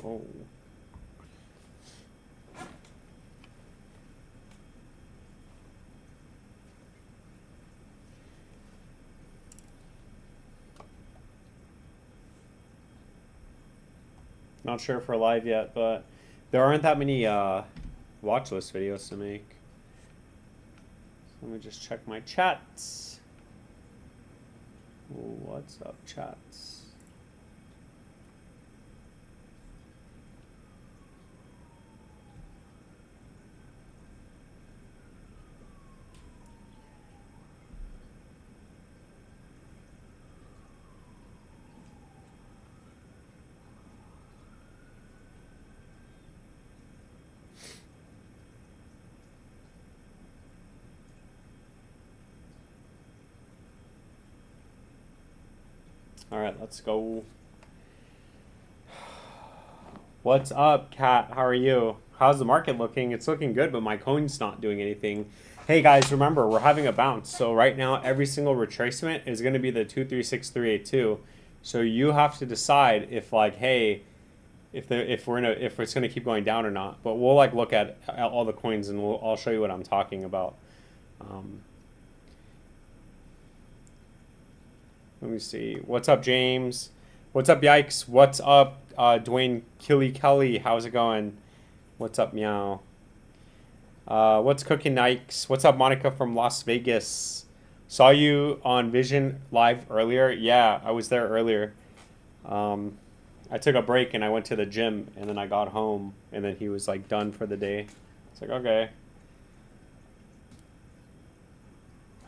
Oh. Not sure if we're live yet, but there aren't that many watch list videos to make. So let me just check my chats. What's up, chats? All right, let's go. What's up, Kat? How are you? How's the market looking? It's looking good, but my coin's not doing anything. Hey guys, remember, we're having a bounce. So right now, every single retracement is going to be the 236382. So you have to decide if like, hey, if it's going to keep going down or not. But we'll like look at all the coins and I'll show you what I'm talking about. Let me see. What's up, James? What's up, Yikes? What's up, Dwayne Kelly? How's it going? What's up, Meow? What's cooking, Yikes? What's up, Monica from Las Vegas? Saw you on Vision Live earlier. Yeah, I was there earlier. I took a break and I went to the gym and then I got home and then he was like done for the day. It's like, okay.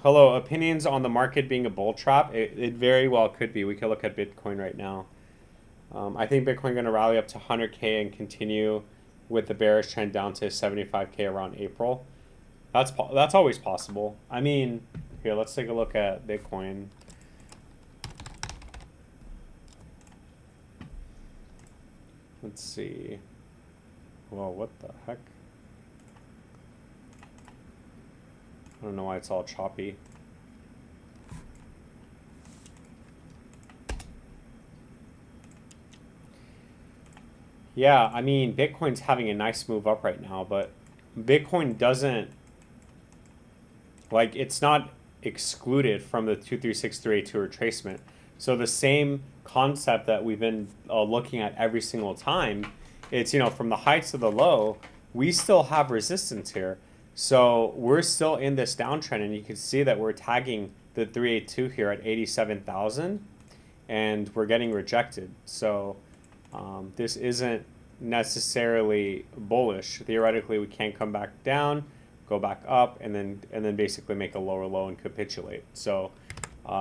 Hello, opinions on the market being a bull trap? It very well could be. We could look at Bitcoin right now. I think Bitcoin going to rally up to 100K and continue with the bearish trend down to 75K around April. That's always possible. I mean, here, let's take a look at Bitcoin. Let's see. Whoa, what the heck? I don't know why it's all choppy. Yeah, I mean, Bitcoin's having a nice move up right now, but Bitcoin doesn't, like, it's not excluded from the 236382 retracement. So the same concept that we've been looking at every single time, it's, you know, from the high to the low, we still have resistance here. So we're still in this downtrend, and you can see that we're tagging the 382 here at 87,000, and we're getting rejected. So this isn't necessarily bullish. Theoretically, we can come back down, go back up, and then basically make a lower low and capitulate. So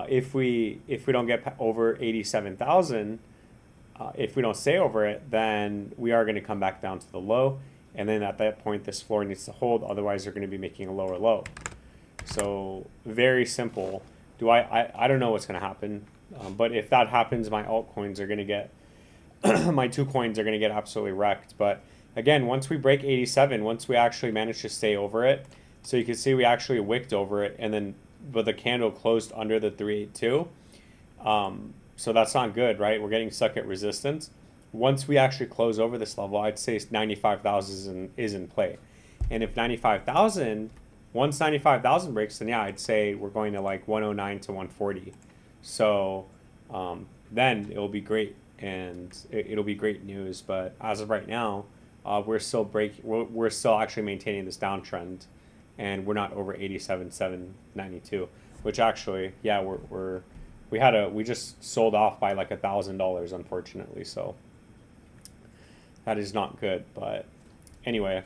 if we don't get over 87,000, if we don't stay over it, then we are going to come back down to the low. And then at that point, this floor needs to hold. Otherwise, they're going to be making a lower low. So very simple. I don't know what's going to happen. But if that happens, my altcoins are going to get, my two coins are going to get absolutely wrecked. But again, once we break 87, once we actually manage to stay over it, so you can see we actually wicked over it, and then but the candle closed under the 382. So that's not good, right? We're getting stuck at resistance. Once we actually close over this level, I'd say 95,000 is in play. And if 95,000, once 95,000 breaks, then yeah, I'd say we're going to like 109 to 140. So then it'll be great, and it'll be great news. But as of right now, we're still actually maintaining this downtrend, and we're not over 87,792, which actually, yeah, we just sold off by like $1,000, unfortunately. So that is not good. But anyway,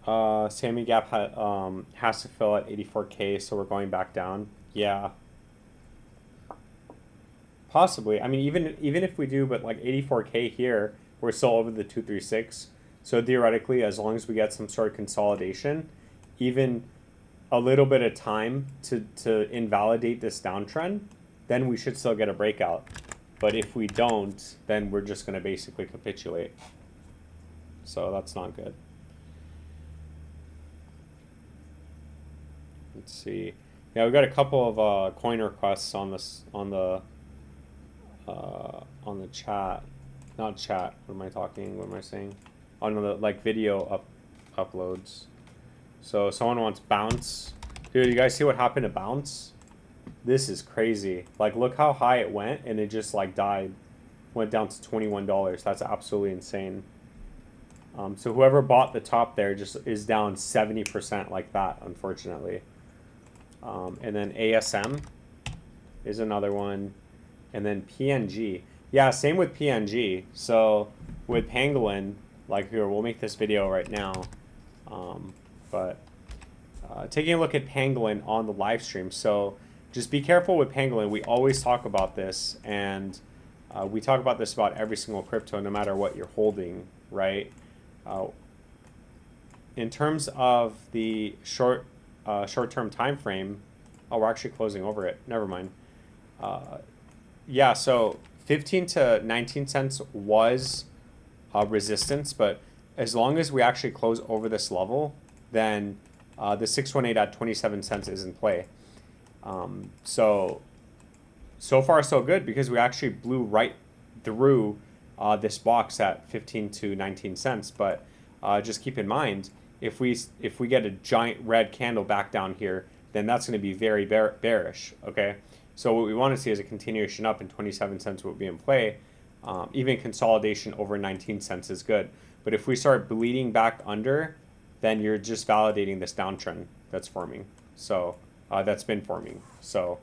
Sammy Gap has to fill at 84K, so we're going back down. Yeah, possibly. I mean, even if we do, but like 84K here, we're still over the 236. So theoretically, as long as we get some sort of consolidation, even a little bit of time to invalidate this downtrend, then we should still get a breakout. But if we don't, then we're just going to basically capitulate. So that's not good. Let's see. Yeah, we've got a couple of coin requests on the on the chat, not chat. What am I talking? What am I saying? On the like video uploads. So someone wants bounce. Dude, you guys see what happened to bounce? This is crazy. Like, look how high it went, and it just like died. Went down to $21. That's absolutely insane. So whoever bought the top there just is down 70% like that, unfortunately. And then ASM is another one. And then PNG. Yeah, same with PNG. So with Pangolin, like here, we'll make this video right now. Taking a look at Pangolin on the live stream. So just be careful with Pangolin. We always talk about this, and we talk about this about every single crypto, no matter what you're holding, right? In terms of the short-term time frame, oh, we're actually closing over it. Never mind. Yeah, so 15 to 19 cents was resistance, but as long as we actually close over this level, then the 618 at 27 cents is in play. So far so good, because we actually blew right through this box at 15 to 19 cents. But just keep in mind, if we get a giant red candle back down here, then that's going to be very bearish. Okay, so what we want to see is a continuation up, and 27 cents will be in play. Even consolidation over 19 cents is good. But if we start bleeding back under, then you're just validating this downtrend that's forming. So that's been forming. So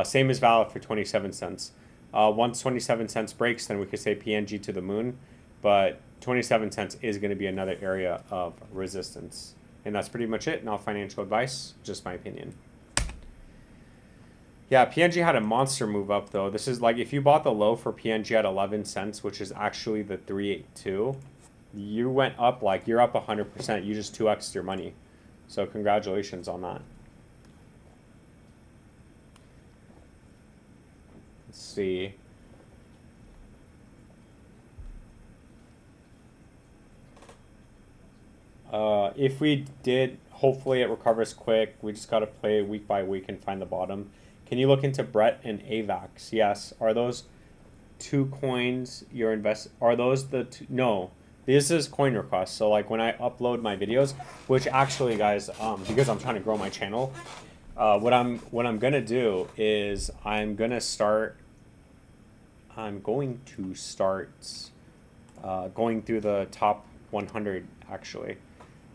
same is valid for 27 cents. Once 27 cents breaks, then we could say PNG to the moon. But 27 cents is going to be another area of resistance. And that's pretty much it. Not financial advice, just my opinion. Yeah, PNG had a monster move up, though. This is like, if you bought the low for PNG at 11 cents, which is actually the 382, you went up, like, you're up 100%. You just 2x'd your money. So congratulations on that. Let's see. If we did, hopefully it recovers quick. We just got to play week by week and find the bottom. Can you look into Brett and AVAX? Yes. Are those two coins you're Are those the two? No. This is coin request. So like when I upload my videos, which actually, guys, because I'm trying to grow my channel, what I'm gonna do is I'm going to start going through the top 100. Actually,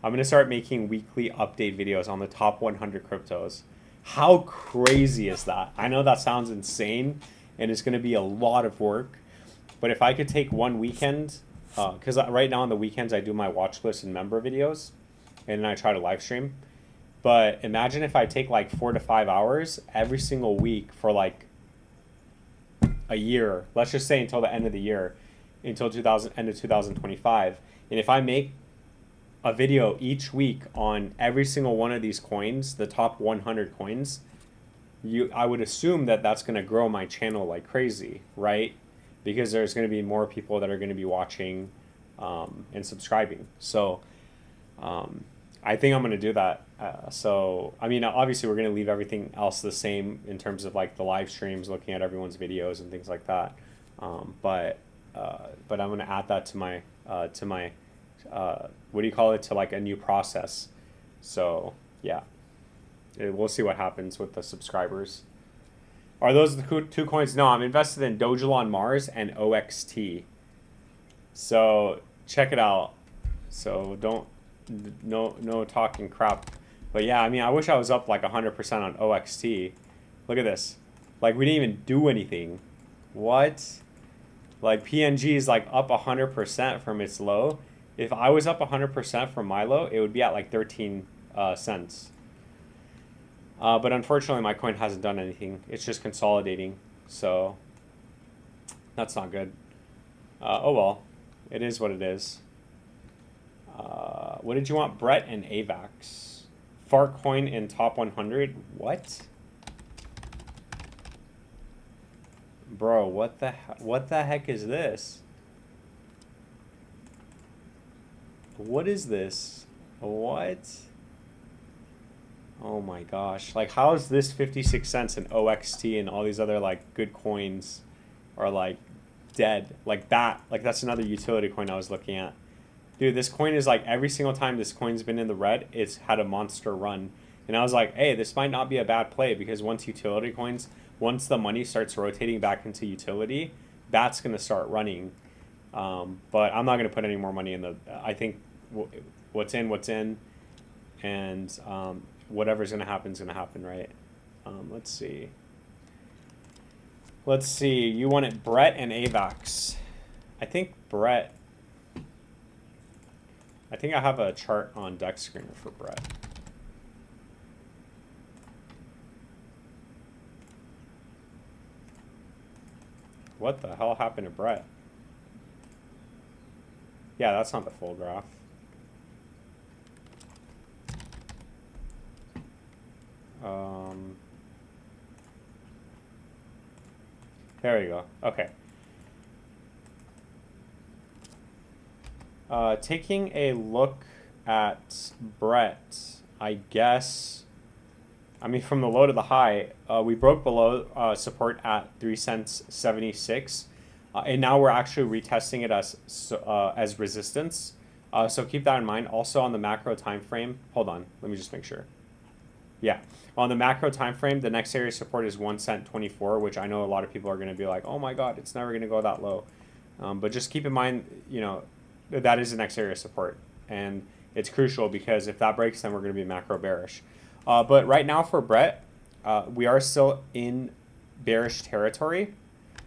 I'm going to start making weekly update videos on the top 100 cryptos. How crazy is that? I know that sounds insane, and it's going to be a lot of work, but if I could take one weekend, because right now on the weekends I do my watch list and member videos, and then I try to live stream. But imagine if I take like 4 to 5 hours every single week for like a year. Let's just say until the end of the year, until end of 2025. And if I make a video each week on every single one of these coins, the top 100 coins, I would assume that that's going to grow my channel like crazy, right? Because there's going to be more people that are going to be watching and subscribing. So I think I'm going to do that. So, I mean, obviously we're going to leave everything else the same in terms of like the live streams, looking at everyone's videos and things like that. But I'm going to add that to my what do you call it, to like a new process. So yeah, we'll see what happens with the subscribers. Are those the two coins? No, I'm invested in DOGECOIN Mars and OXT. So check it out. So no talking crap. But yeah, I mean, I wish I was up like 100% on OXT. Look at this. Like, we didn't even do anything. What? Like, PNG is like up 100% from its low. If I was up 100% from my low, it would be at like 13 cents. But unfortunately, my coin hasn't done anything. It's just consolidating. So that's not good. Oh well, it is what it is. What did you want? Brett and AVAX. Fart coin in top 100. What? Bro, what the heck is this? What is this? What? Oh my gosh. Like, how is this 56 cents in OXT and all these other like good coins are like dead. Like that, like that's another utility coin I was looking at. Dude, this coin is like every single time this coin's been in the red, it's had a monster run. And I was like, hey, this might not be a bad play because once the money starts rotating back into utility, that's going to start running. But I'm not going to put any more money in I think what's in, and whatever's going to happen is going to happen, right? Let's see. You wanted Brett and AVAX. I think I have a chart on deck screener for Brett. What the hell happened to Brett? Yeah, that's not the full graph. There we go. Okay. Taking a look at Brett, I guess, I mean, from the low to the high, we broke below support at 3 cents 76, and now we're actually retesting it as resistance. So keep that in mind. Also on the macro time frame, hold on, let me just make sure. Yeah, on the macro time frame, the next area of support is 1 cent 24, which I know a lot of people are going to be like, oh my god, it's never going to go that low. But just keep in mind, you know, that is the next area of support, and it's crucial because if that breaks, then we're going to be macro bearish. But right now for Brett, we are still in bearish territory.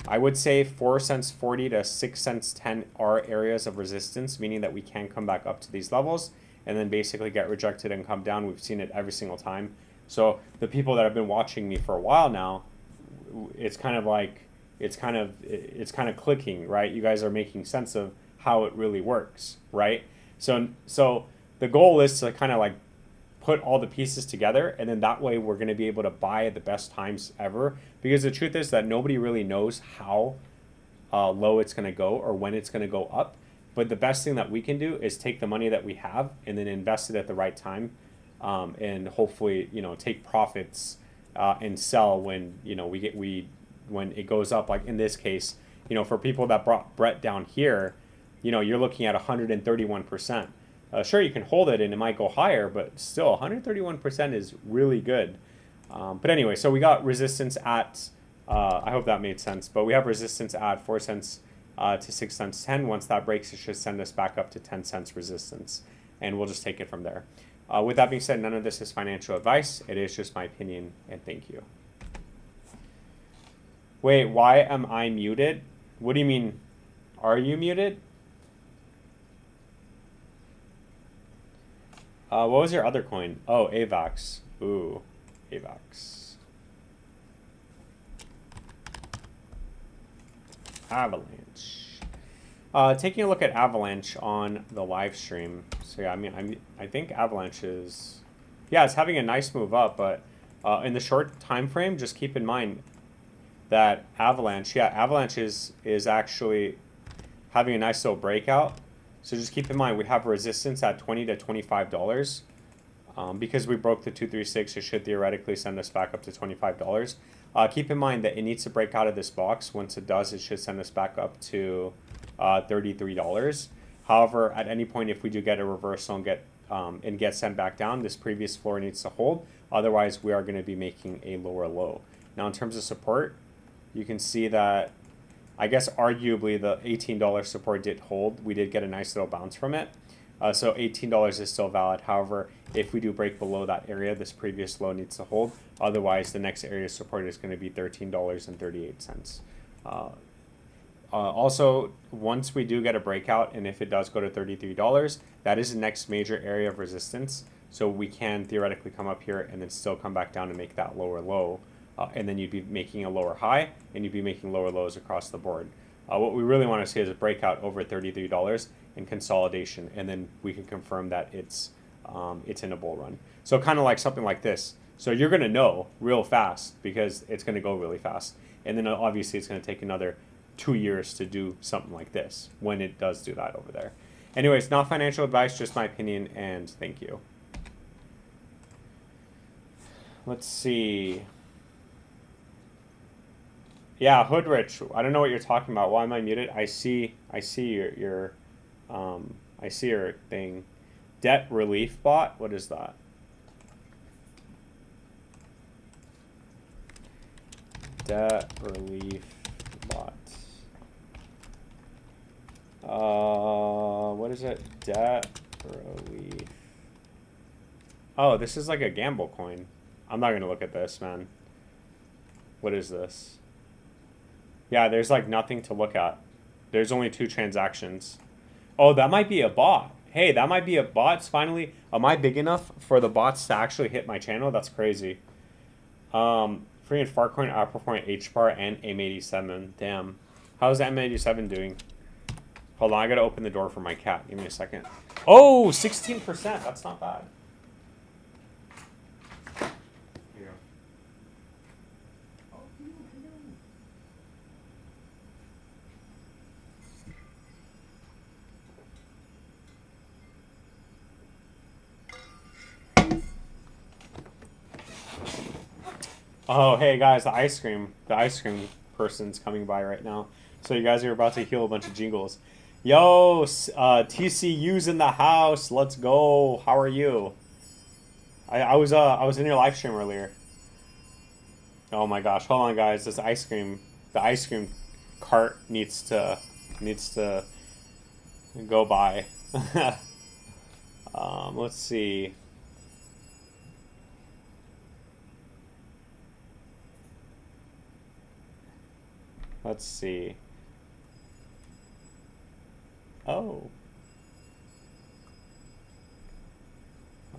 I would say 4 cents 40 to 6 cents 10 are areas of resistance, meaning that we can come back up to these levels and then basically get rejected and come down. We've seen it every single time. So the people that have been watching me for a while now, it's kind of clicking, right? You guys are making sense of how it really works, right? So the goal is to kind of like put all the pieces together, and then that way we're going to be able to buy at the best times ever, because the truth is that nobody really knows how low it's going to go or when it's going to go up. But the best thing that we can do is take the money that we have and then invest it at the right time, and hopefully, you know, take profits and sell when, you know, when it goes up. Like in this case, you know, for people that brought Brett down here, you know, you're looking at 131%. Sure, you can hold it and it might go higher, but still 131% is really good. But anyway, so we got resistance at, I hope that made sense, but we have resistance at 4 cents to 6 cents 10. Once that breaks, it should send us back up to 10 cents resistance, and we'll just take it from there. With that being said, none of this is financial advice. It is just my opinion, and thank you. Wait, why am I muted? What do you mean? Are you muted? What was your other coin? Oh, AVAX. Ooh, AVAX. Avalanche. Taking a look at Avalanche on the live stream. So yeah, I think Avalanche is, yeah, it's having a nice move up, but in the short time frame, just keep in mind that Avalanche is actually having a nice little breakout. So just keep in mind, we have resistance at $20 to $25. Because we broke the 236, it should theoretically send us back up to $25. Keep in mind that it needs to break out of this box. Once it does, it should send us back up to $33. However, at any point, if we do get a reversal and get sent back down, this previous floor needs to hold. Otherwise, we are going to be making a lower low. Now, in terms of support, you can see that, I guess arguably the $18 support did hold. We did get a nice little bounce from it. So $18 is still valid. However, if we do break below that area, this previous low needs to hold. Otherwise, the next area of support is going to be $13.38. Also, once we do get a breakout, and if it does go to $33, that is the next major area of resistance. So we can theoretically come up here and then still come back down and make that lower low. And then you'd be making a lower high, and you'd be making lower lows across the board. What we really want to see is a breakout over $33 and consolidation, and then we can confirm that it's in a bull run. So kind of like something like this. So you're going to know real fast because it's going to go really fast. And then obviously it's going to take another 2 years to do something like this when it does do that over there. Anyways, not financial advice, just my opinion, and thank you. Let's see. Yeah, Hoodrich. I don't know what you're talking about. Why am I muted? I see your I see your thing. Debt relief bot. What is that? Debt relief bot. What is it? Debt relief. Oh, this is like a gamble coin. I'm not gonna look at this, man. What is this? Yeah, there's like nothing to look at. There's only 2 transactions. Oh, that might be a bot. Hey, that might be a bot. Finally, am I big enough for the bots to actually hit my channel? That's crazy. Free and Farcoin outperforming HBAR and M87. Damn. How's the M87 doing? Hold on, I gotta open the door for my cat. Give me a second. Oh, 16%. That's not bad. Oh, hey guys, the ice cream person's coming by right now. So you guys are about to heal a bunch of jingles. Yo, TCU's in the house. Let's go. How are you? I was in your live stream earlier. Oh my gosh, hold on guys. The ice cream cart needs to go by. Let's see. Let's see. Oh.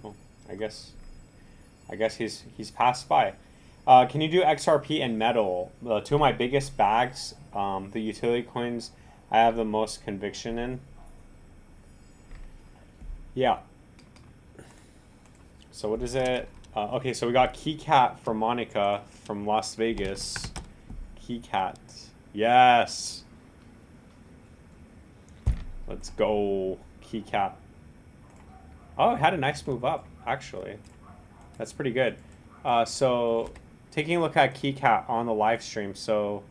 Oh, I guess he's passed by. Can you do XRP and metal? 2 of my biggest bags, the utility coins I have the most conviction in. Yeah. So what is it? Okay, so we got KeyCat from Monica from Las Vegas. KeyCat. Yes. Let's go, KeyCat. Oh, it had a nice move up, actually. That's pretty good. So, taking a look at KeyCat on the live stream. So,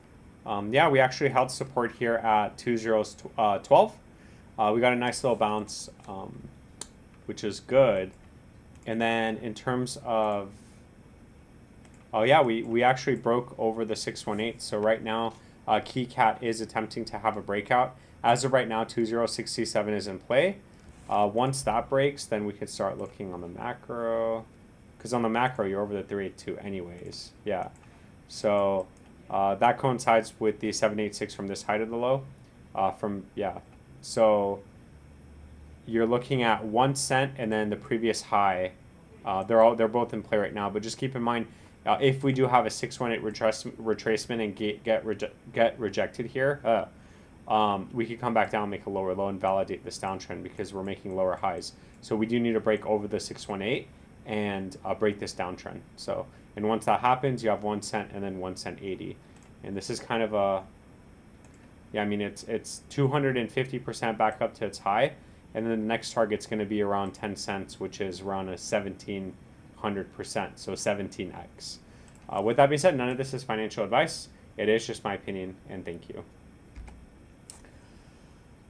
yeah, we actually held support here at 2012. We got a nice little bounce, which is good. And then in terms of, oh yeah, we actually broke over the 618. So right now, KeyCat is attempting to have a breakout. As of right now, 2067 is in play. Once that breaks, then we could start looking on the macro. Because on the macro, you're over the 382 anyways. Yeah. So that coincides with the 786 from this height of the low. So you're looking at 1 cent and then the previous high. They're both in play right now. But just keep in mind, if we do have a 618 retracement and get rejected here, we could come back down, make a lower low, and validate this downtrend because we're making lower highs. So we do need to break over the 618 and break this downtrend. So, and once that happens, you have 1 cent and then 1 cent 80. And this is kind of a, yeah, I mean, it's 250% back up to its high. And then the next target's going to be around 10 cents, which is around a 1700%, so 17x. With that being said, none of this is financial advice. It is just my opinion, and thank you.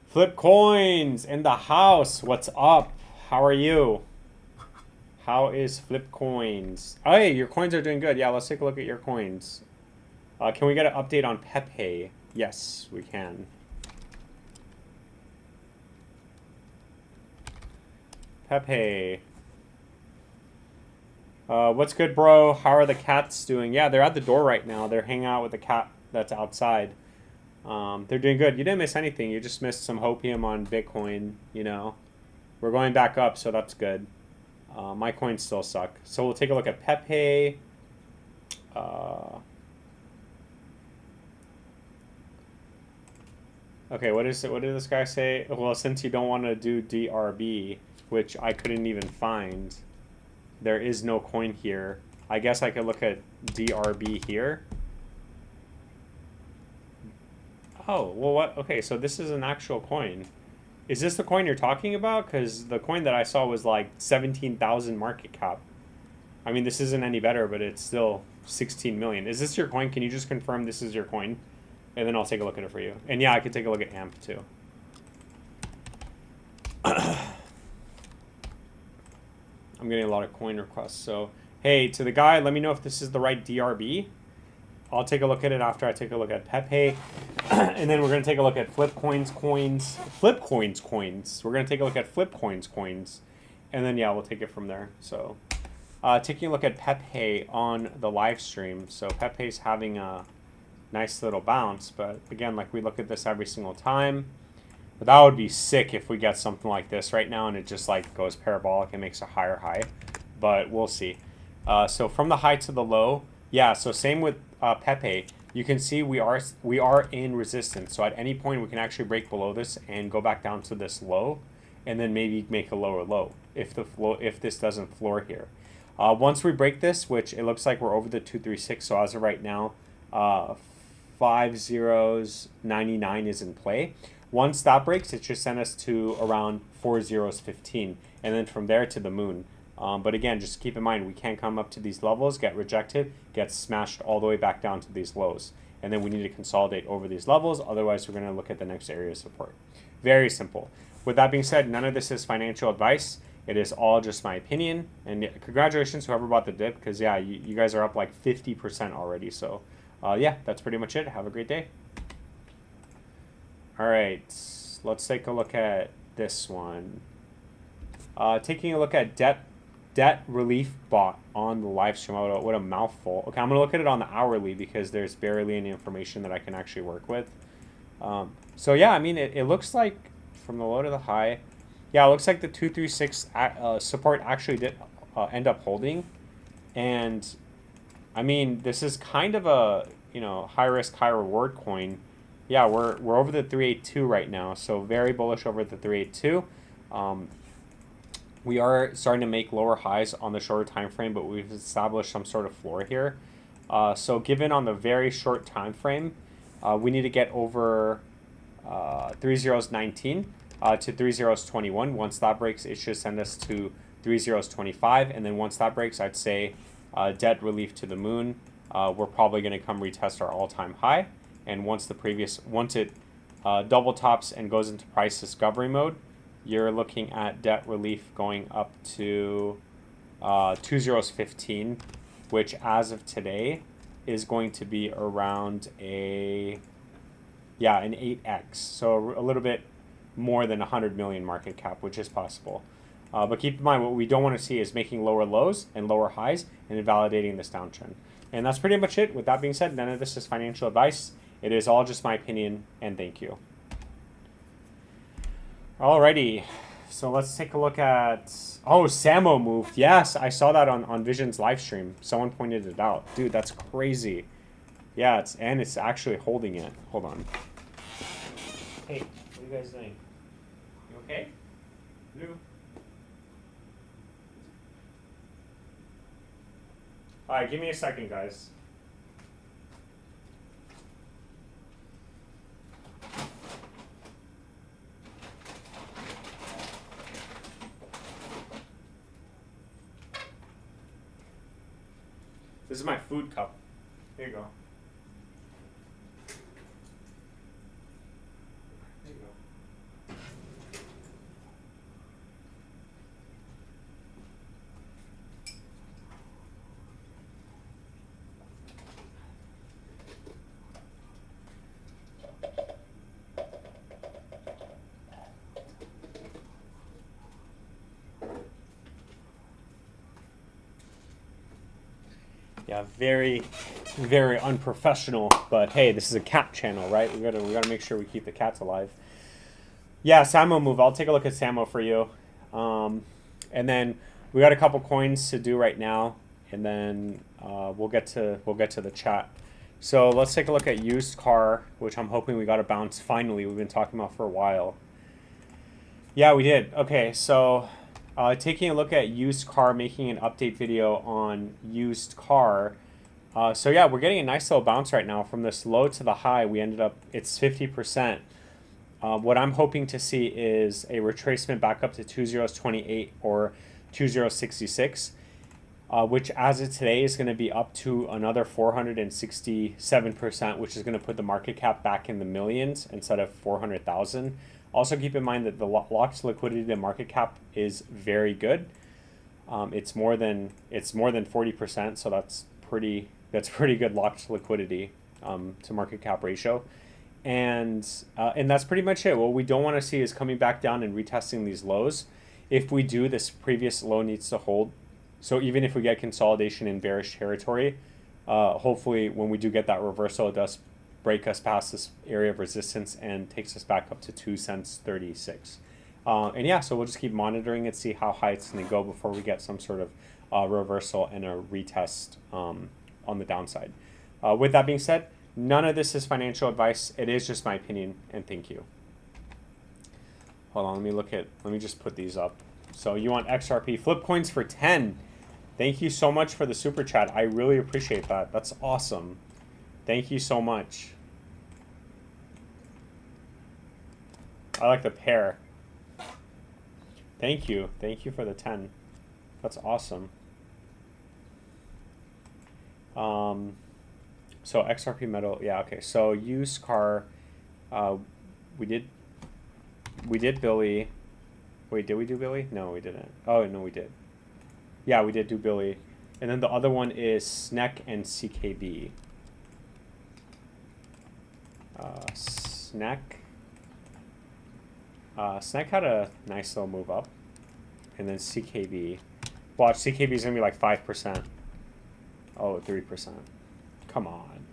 Flip Coins in the house. What's up? How are you? How is Flip Coins? Oh, hey, your coins are doing good. Yeah, let's take a look at your coins. Can we get an update on Pepe? Yes, we can. Pepe. What's good, bro? How are the cats doing? Yeah, they're at the door right now. They're hanging out with the cat that's outside. They're doing good. You didn't miss anything. You just missed some hopium on Bitcoin, you know. We're going back up, so that's good. My coins still suck. So we'll take a look at Pepe. Okay, what did this guy say? Well, since you don't want to do DRB, which I couldn't even find, there is no coin here. I guess I could look at DRB here. Oh, well, what? Okay, so this is an actual coin. Is this the coin you're talking about? Because the coin that I saw was like 17,000 market cap. I mean, this isn't any better, but it's still 16 million. Is this your coin? Can you just confirm this is your coin? And then I'll take a look at it for you. And yeah, I can take a look at AMP too. I'm getting a lot of coin requests. So, hey, to the guy, let me know if this is the right DRB. I'll take a look at it after I take a look at Pepe. And then we're going to take a look at Flip Coins coins. We're going to take a look at Flip Coins coins. And then, yeah, we'll take it from there. So, taking a look at Pepe on the live stream. So, Pepe's having a nice little bounce. But, again, like we look at this every single time. But that would be sick if we get something like this right now and it just, like, goes parabolic and makes a higher high. But we'll see. So, from the high to the low, yeah, so same with Pepe. You can see we are in resistance. So, at any point, we can actually break below this and go back down to this low. And then maybe make a lower low if this doesn't floor here. Once we break this, which it looks like we're over the 236, so as of right now, 50.99 is in play. Once that breaks, it should send us to around 40.15, and then from there to the moon. But again, just keep in mind, we can't come up to these levels, get rejected, get smashed all the way back down to these lows. And then we need to consolidate over these levels, otherwise we're going to look at the next area of support. Very simple. With that being said, none of this is financial advice. It is all just my opinion. And congratulations whoever bought the dip, because yeah, you guys are up like 50% already. So yeah, that's pretty much it. Have a great day. All right, let's take a look at this one. Taking a look at debt relief bot on the live stream. Oh, what a mouthful. Okay, I'm going to look at it on the hourly because there's barely any information that I can actually work with. So yeah, I mean, it looks like from the low to the high, yeah, it looks like the 236 support actually did end up holding. And I mean, this is kind of a, you know, high risk, high reward coin. Yeah, we're over the 382 right now, so very bullish over the 382. We are starting to make lower highs on the shorter time frame, but we've established some sort of floor here. So given on the very short time frame, we need to get over 30.19 to 30.21. Once that breaks, it should send us to 30.25, and then once that breaks, I'd say debt relief to the moon. We're probably going to come retest our all-time high, and once it double tops and goes into price discovery mode, you're looking at debt relief going up to 2.15, which as of today is going to be around an 8x, so a little bit more than 100 million market cap, which is possible. But keep in mind, what we don't want to see is making lower lows and lower highs and invalidating this downtrend. And that's pretty much it. With that being said, none of this is financial advice. It is all just my opinion, and thank you. Alrighty, so let's take a look at... Oh, Samo moved. Yes, I saw that on Vision's live stream. Someone pointed it out. Dude, that's crazy. Yeah, it's actually holding it. Hold on. Hey, what are you guys doing? You okay? Blue? Alright, give me a second, guys. This is my food cup. Here you go. There you go. Yeah, very, very unprofessional. But hey, this is a cat channel, right? We gotta make sure we keep the cats alive. Yeah, Samo move. I'll take a look at Samo for you. And then we got a couple coins to do right now, and then we'll get to the chat. So let's take a look at used car, which I'm hoping we got a bounce finally. We've been talking about for a while. Yeah, we did. Okay, so. Taking a look at used car, making an update video on used car. So yeah, we're getting a nice little bounce right now from this low to the high. We ended up, it's 50%. What I'm hoping to see is a retracement back up to 2.028 or 2.066. which as of today is going to be up to another 467%, which is going to put the market cap back in the millions instead of 400,000. Also keep in mind that the locked liquidity to market cap is very good. It's more than 40%, so that's pretty good locked liquidity to market cap ratio. And that's pretty much it. What we don't want to see is coming back down and retesting these lows. If we do, this previous low needs to hold. So even if we get consolidation in bearish territory, hopefully when we do get that reversal, it does break us past this area of resistance and takes us back up to 2 cents 36. And yeah, so we'll just keep monitoring it, see how high it's going to go before we get some sort of reversal and a retest on the downside. With that being said, none of this is financial advice. It is just my opinion, and thank you. Hold on, let me just put these up. So you want XRP flip coins for 10. Thank you so much for the super chat. I really appreciate that. That's awesome. Thank you so much. I like the pair. Thank you. Thank you for the 10. That's awesome. So XRP metal, yeah, okay. So used car, we did Billy. Wait, did we do Billy? No, we didn't. Oh, no, we did. Yeah, we did do Billy. And then the other one is SNEC and CKB. SNEC. SNEC had a nice little move up. And then CKB. Watch, CKB is going to be like 5%. Oh, 3%. Come on.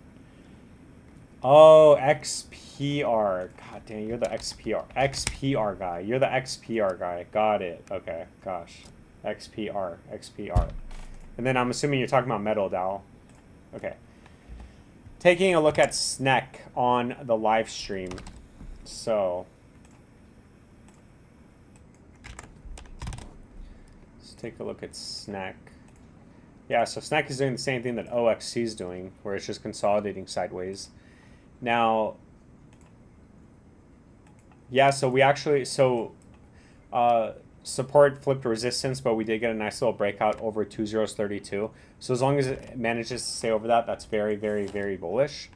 Oh, XPR. God damn, you're the XPR guy. You're the XPR guy. Got it. Okay, gosh. XPR. And then I'm assuming you're talking about Metal Dow. Okay. Taking a look at SNEC on the live stream. So let's take a look at SNEC. Yeah, so SNEC is doing the same thing that OXC is doing, where it's just consolidating sideways. Now, yeah, so we actually, support flipped resistance, but we did get a nice little breakout over 2032. So as long as it manages to stay over that, that's very, very, very bullish.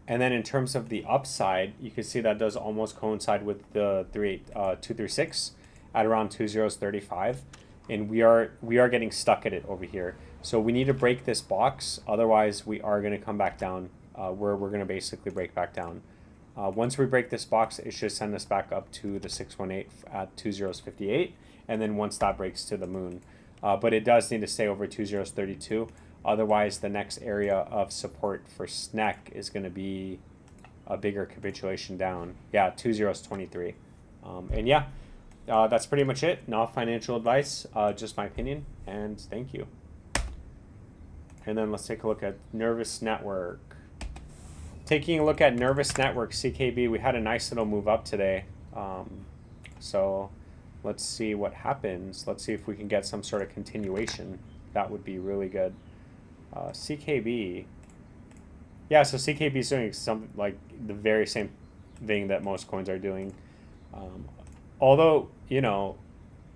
And then in terms of the upside, you can see that does almost coincide with the 236 at around 2035. And we are getting stuck at it over here. So we need to break this box. Otherwise, we are going to come back down where we're going to basically break back down. Once we break this box, it should send us back up to the 618 at 2058. And then once that breaks to the moon. But it does need to stay over 2032. Otherwise, the next area of support for SNEC is going to be a bigger capitulation down. Yeah, 2023. And yeah, that's pretty much it. Not financial advice, just my opinion. And thank you. And then let's take a look at Nervous Network. Taking a look at Nervous Network, CKB, we had a nice little move up today. So let's see what happens. Let's see if we can get some sort of continuation. That would be really good. CKB. Yeah, so CKB is doing something like the very same thing that most coins are doing. Although, you know,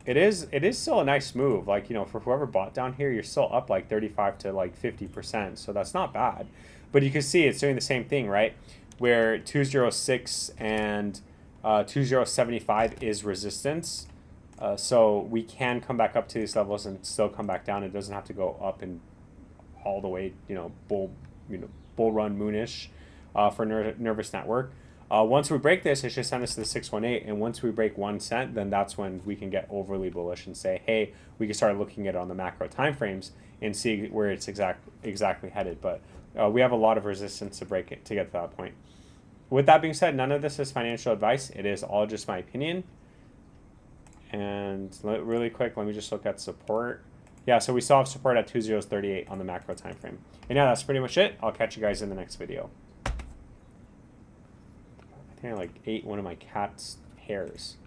it is still a nice move. Like, you know, for whoever bought down here, you're still up like 35 to like 50%. So that's not bad. But you can see it's doing the same thing, right? Where 206 and 2075 is resistance. So we can come back up to these levels and still come back down. It doesn't have to go up and all the way, bull run moonish for Nervous Network. Once we break this, it should send us to the 618. And once we break 1 cent, then that's when we can get overly bullish and say, hey, we can start looking at it on the macro timeframes and see where it's exactly headed. But we have a lot of resistance to break it to get to that point. With that being said, none of this is financial advice. It is all just my opinion. And really quick, let me just look at support. Yeah, so we still have support at 2038 on the macro time frame. And yeah, that's pretty much it. I'll catch you guys in the next video. I think I like ate one of my cat's hairs.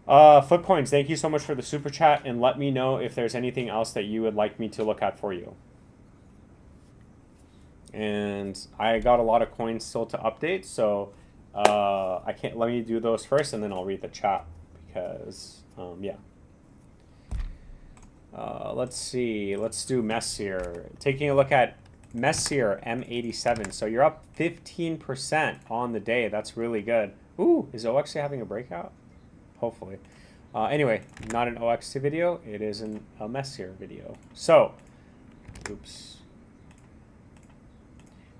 Flip coins, thank you so much for the super chat, and let me know if there's anything else that you would like me to look at for you. And I got a lot of coins still to update, so let me do those first, and then I'll read the chat because yeah. Let's see. Let's do Messier. Taking a look at Messier M87. So you're up 15% on the day. That's really good. Ooh, is OXT having a breakout? Hopefully. Anyway, not an OXT video. It is a Messier video. So, oops.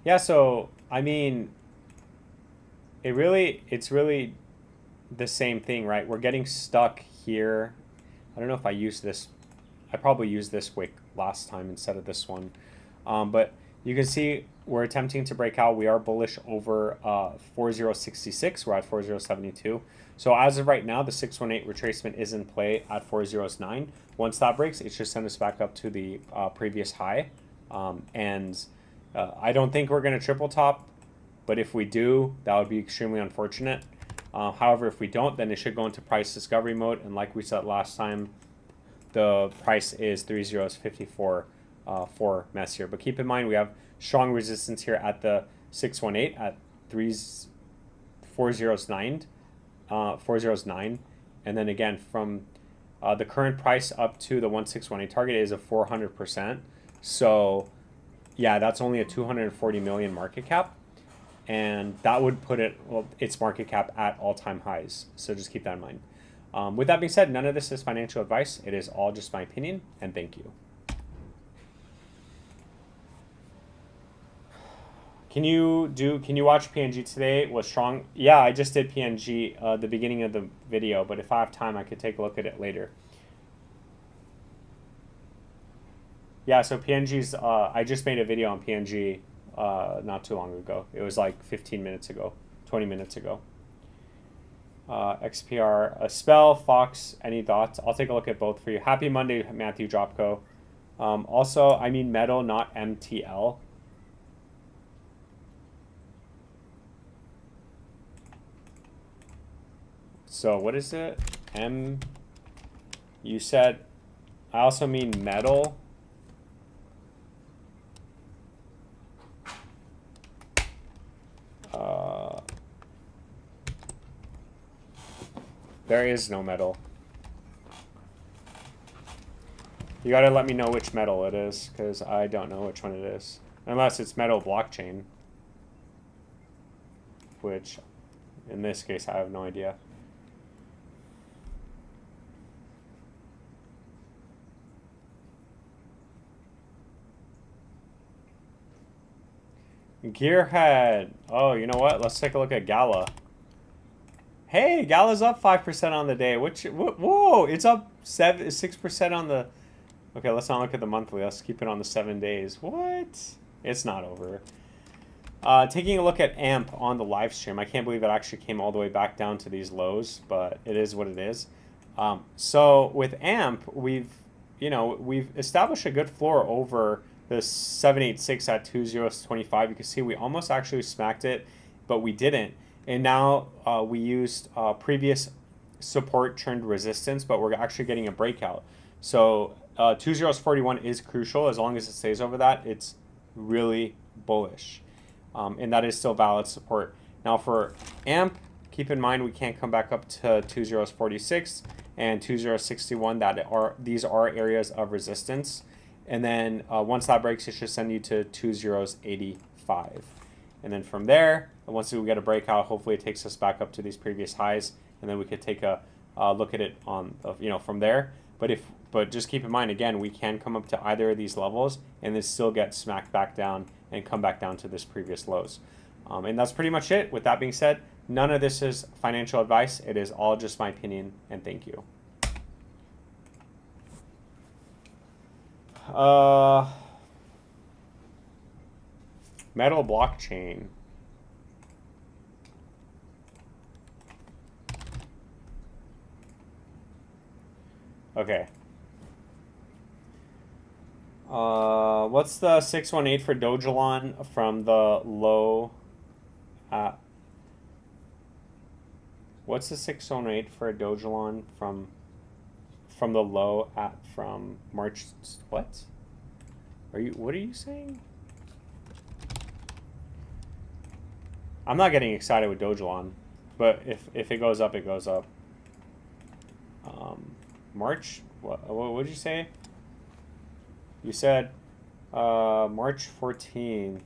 Yeah, so, I mean, it's really the same thing, right? We're getting stuck here. I don't know if I used this. I probably used this wick last time instead of this one. But you can see we're attempting to break out. We are bullish over 4066. We're at 4072. So as of right now, the 618 retracement is in play at 4009. Once that breaks, it should send us back up to the previous high. I don't think we're going to triple top, but if we do, that would be extremely unfortunate. However, if we don't, then it should go into price discovery mode. And like we said last time, the price is 3054 for Messier. But keep in mind, we have strong resistance here at the 618 at 409. And then again, from the current price up to the 1618 target is a 400%. So yeah, that's only a 240 million market cap. And that would put its market cap at all-time highs. So just keep that in mind. With that being said, none of this is financial advice. It is all just my opinion, and thank you. Can you watch PNG today? Was strong? Yeah, I just did PNG the beginning of the video, but if I have time, I could take a look at it later. Yeah, so PNG's, I just made a video on PNG not too long ago. It was like 15 minutes ago, 20 minutes ago. XPR, a spell, Fox, any thoughts? I'll take a look at both for you. Happy Monday, Matthew Dropco. Also, I mean metal, not MTL. So what is it? You said, I also mean metal. There is no metal. You gotta let me know which metal it is, because I don't know which one it is. Unless it's metal blockchain. Which, in this case, I have no idea. Gearhead. Oh, you know what? Let's take a look at Gala. Hey, Gala's up 5% on the day. Whoa, it's up 6% on the... Okay, let's not look at the monthly. Let's keep it on the 7 days. What? It's not over. Taking a look at AMP on the live stream. I can't believe it actually came all the way back down to these lows, but it is what it is. So with AMP, we've established a good floor over the 786 at 2025. You can see we almost actually smacked it, but we didn't. And now we used previous support turned resistance, but we're actually getting a breakout. So 2041 is crucial. As long as it stays over that, it's really bullish. And that is still valid support. Now for AMP, keep in mind we can't come back up to 2046 and 2061. These are areas of resistance. And then once that breaks, it should send you to 2085. And then from there, once we get a breakout, hopefully it takes us back up to these previous highs, and then we could take a look at it on, from there. But just keep in mind, again, we can come up to either of these levels and then still get smacked back down and come back down to this previous lows. And that's pretty much it. With that being said, none of this is financial advice. It is all just my opinion, and thank you. Metal blockchain. Okay. What's the 618 for DOGECOIN from the low at... What's the 618 for DOGECOIN from the low at from March? What? What are you saying? I'm not getting excited with DOGECOIN, but if it goes up, it goes up. March? What did you say? You said March 14th.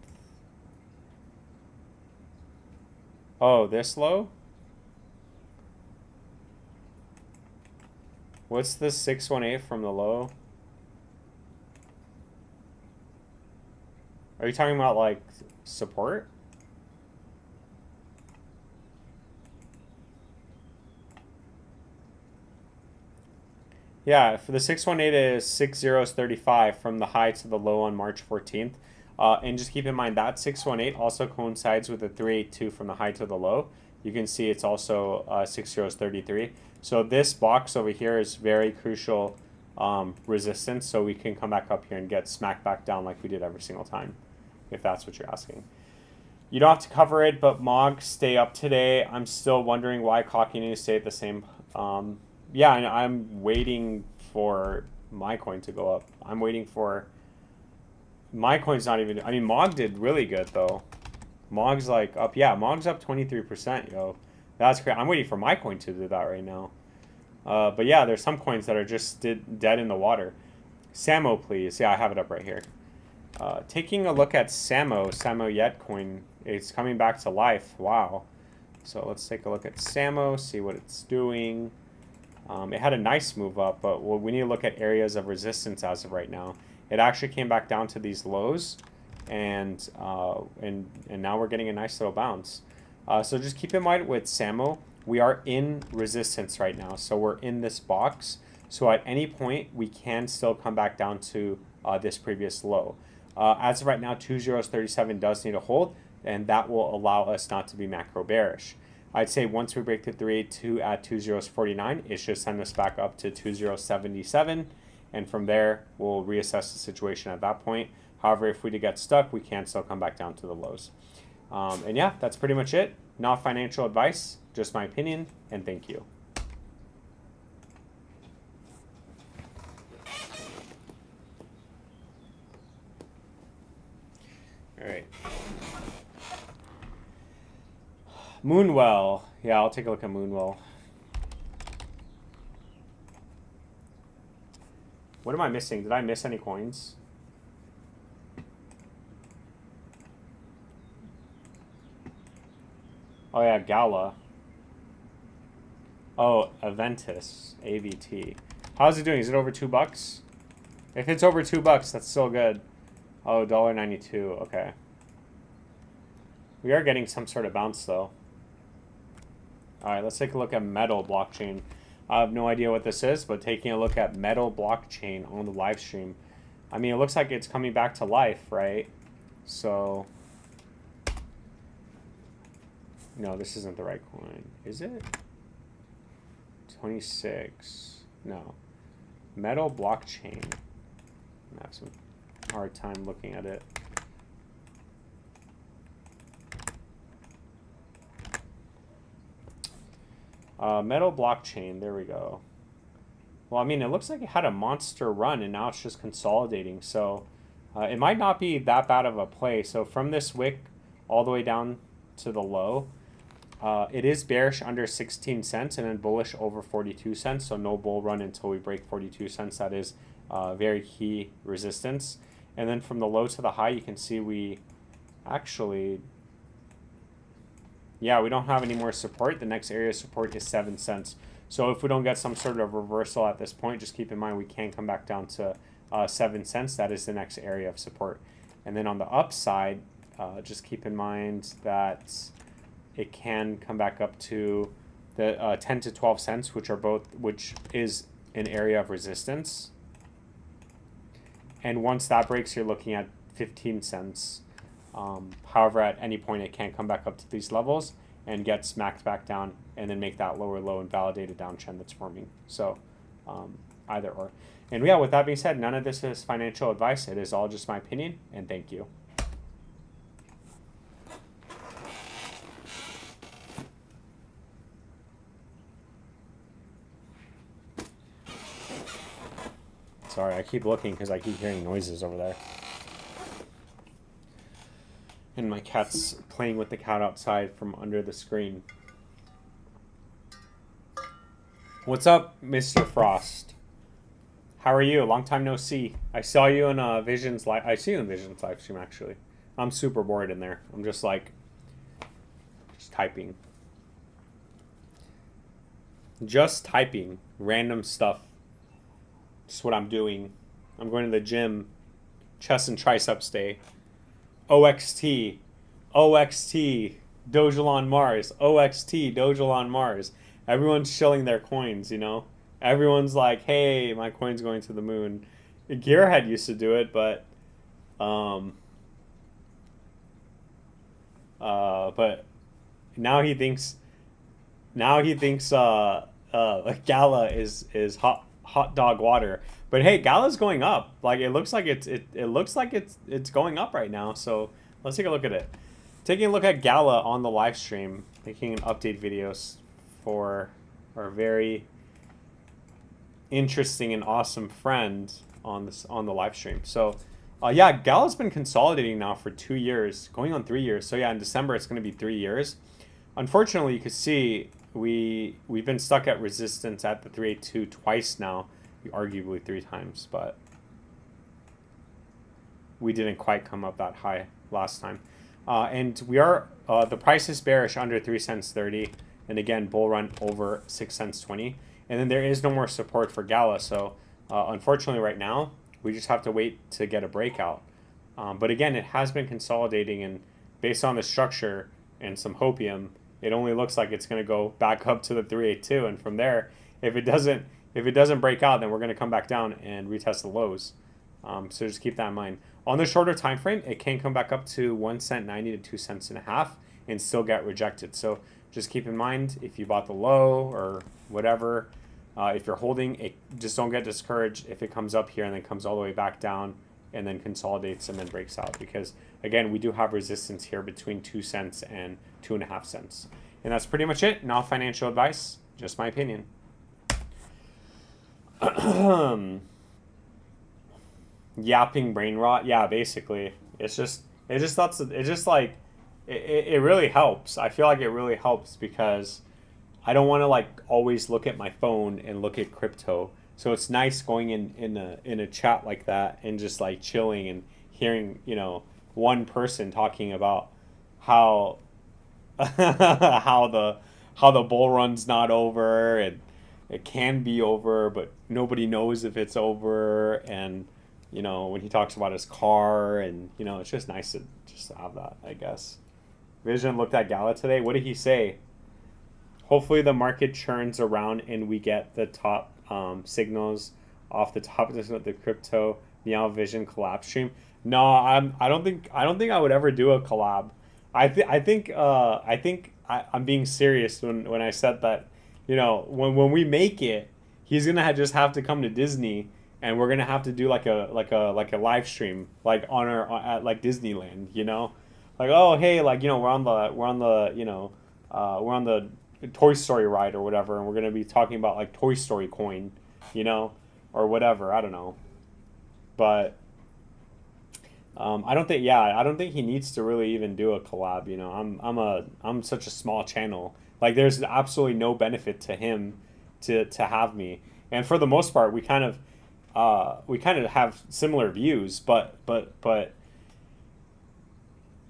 Oh, this low? What's the 618 from the low? Are you talking about like support? Yeah, for the 618 is 6035 from the high to the low on March 14th. And just keep in mind that 618 also coincides with the 382 from the high to the low. You can see it's also 6033. So this box over here is very crucial resistance, so we can come back up here and get smacked back down like we did every single time, if that's what you're asking. You don't have to cover it, but MOG stay up today. I'm still wondering why Cocky News stay at the same. Yeah, and I'm waiting for my coin to go up. I'm waiting for my coin's not even. I mean, MOG did really good though. MOG's like up. Yeah, MOG's up 23%, yo. That's great. I'm waiting for my coin to do that right now. But yeah, there's some coins that are just dead in the water. Samo, please. Yeah, I have it up right here. Taking a look at Samo Yet coin. It's coming back to life. Wow. So let's take a look at Samo, see what it's doing. It had a nice move up, but we need to look at areas of resistance as of right now. It actually came back down to these lows, and now we're getting a nice little bounce. So just keep in mind with Samo, we are in resistance right now. So we're in this box. So at any point, we can still come back down to this previous low. As of right now, 2037 does need a hold, and that will allow us not to be macro bearish. I'd say once we break the 382 at 2049, it should send us back up to 2077. And from there, we'll reassess the situation at that point. However, if we get stuck, we can still come back down to the lows. And yeah, that's pretty much it. Not financial advice, just my opinion, and thank you. All right. Moonwell. Yeah, I'll take a look at Moonwell. What am I missing? Did I miss any coins? Oh yeah, Gala. Oh, Aventus. AVT. How's it doing? Is it over $2? If it's over $2, that's still good. Oh, $1.92. Okay. We are getting some sort of bounce though. Alright, let's take a look at Metal blockchain. I have no idea what this is, but taking a look at Metal blockchain on the live stream. I mean, it looks like it's coming back to life, right? So, no, this isn't the right coin. Is it? 26. No. Metal blockchain. I have some hard time looking at it. Metal blockchain, there we go. Well, I mean, it looks like it had a monster run and now it's just consolidating. So it might not be that bad of a play. So from this wick all the way down to the low, it is bearish under 16 cents and then bullish over 42 cents. So no bull run until we break 42 cents. That is very key resistance. And then from the low to the high, you can see we actually... Yeah, we don't have any more support. The next area of support is 7 cents. So if we don't get some sort of reversal at this point, just keep in mind we can come back down to 7 cents. That is the next area of support. And then on the upside, just keep in mind that it can come back up to the 10 to 12 cents, which is an area of resistance. And once that breaks, you're looking at 15 cents. However, at any point, it can come back up to these levels and get smacked back down and then make that lower low and validate a downtrend that's forming. So either or. And yeah, with that being said, none of this is financial advice. It is all just my opinion, and thank you. Sorry, I keep looking because I keep hearing noises over there. And my cat's playing with the cat outside from under the screen. What's up, Mr. Frost? How are you? Long time no see. I saw you in Vision's live. I see you in Vision's live stream actually. I'm super bored in there. I'm just like, just typing. Just typing random stuff. Just what I'm doing. I'm going to the gym. Chest and triceps day. OXT. OXT. DOGECOIN Mars. OXT. DOGECOIN Mars. Everyone's shilling their coins, you know? Everyone's like, hey, my coin's going to the moon. Gearhead used to do it, but now he thinks Gala is hot dog water. But hey, Gala's going up. Like it looks like it's going up right now. So let's take a look at it. Taking a look at Gala on the live stream, making an update videos for our very interesting and awesome friend on the live stream. So yeah, Gala's been consolidating now for 2 years, going on 3 years. So yeah, in December it's going to be 3 years. Unfortunately, you can see we've been stuck at resistance at the 382 twice now, arguably 3 times, but we didn't quite come up that high last time. And we are the price is bearish under 3 cents 30, and again bull run over 6 cents 20. And then there is no more support for Gala. So unfortunately right now, we just have to wait to get a breakout. But again, it has been consolidating, and based on the structure and some hopium, it only looks like it's going to go back up to the 382. And from there, if it doesn't break out, then we're going to come back down and retest the lows. So just keep that in mind. On the shorter time frame, it can come back up to 1 cent 90 to 2 cents and a half and still get rejected. So just keep in mind, if you bought the low or whatever, if you're holding it, just don't get discouraged if it comes up here and then comes all the way back down and then consolidates and then breaks out, because again, we do have resistance here between 2 cents and 2.5 cents. And that's pretty much it. Not financial advice, just my opinion. Yapping brain rot. Yeah, basically it really helps. I feel like it really helps because I don't want to like always look at my phone and look at crypto. So it's nice going in a chat like that and just like chilling and hearing, you know, one person talking about how how the bull run's not over and it can be over, but nobody knows if it's over. And you know, when he talks about his car, and you know, it's just nice to just have that, I guess. Vision looked at Gala today. What did he say? Hopefully the market churns around and we get the top signals off the top of the crypto Meow Vision collab stream. No, I don't think I would ever do a collab. I think I'm being serious when I said that. You know, when we make it, he's gonna just have to come to Disney, and we're gonna have to do like a live stream like at like Disneyland. You know, like, oh hey, like, you know, we're on the Toy Story ride or whatever, and we're gonna be talking about like Toy Story coin, you know, or whatever. I don't know, but I don't think he needs to really even do a collab. You know, I'm such a small channel. Like, there's absolutely no benefit to him to have me. And for the most part, we kind of have similar views, but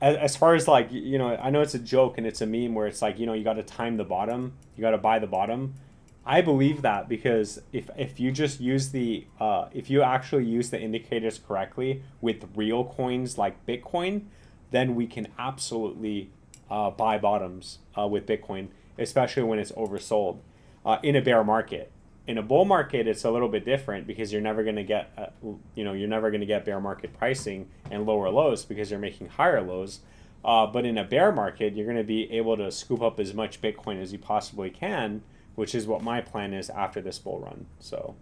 as far as like, you know, I know it's a joke and it's a meme where it's like, you know, you got to time the bottom, you got to buy the bottom. I believe that because if you just use if you actually use the indicators correctly with real coins like Bitcoin, then we can absolutely buy bottoms with Bitcoin, especially when it's oversold in a bear market. In a bull market, it's a little bit different because you're never going to get, bear market pricing and lower lows because you're making higher lows. But in a bear market, you're going to be able to scoop up as much Bitcoin as you possibly can, which is what my plan is after this bull run. So,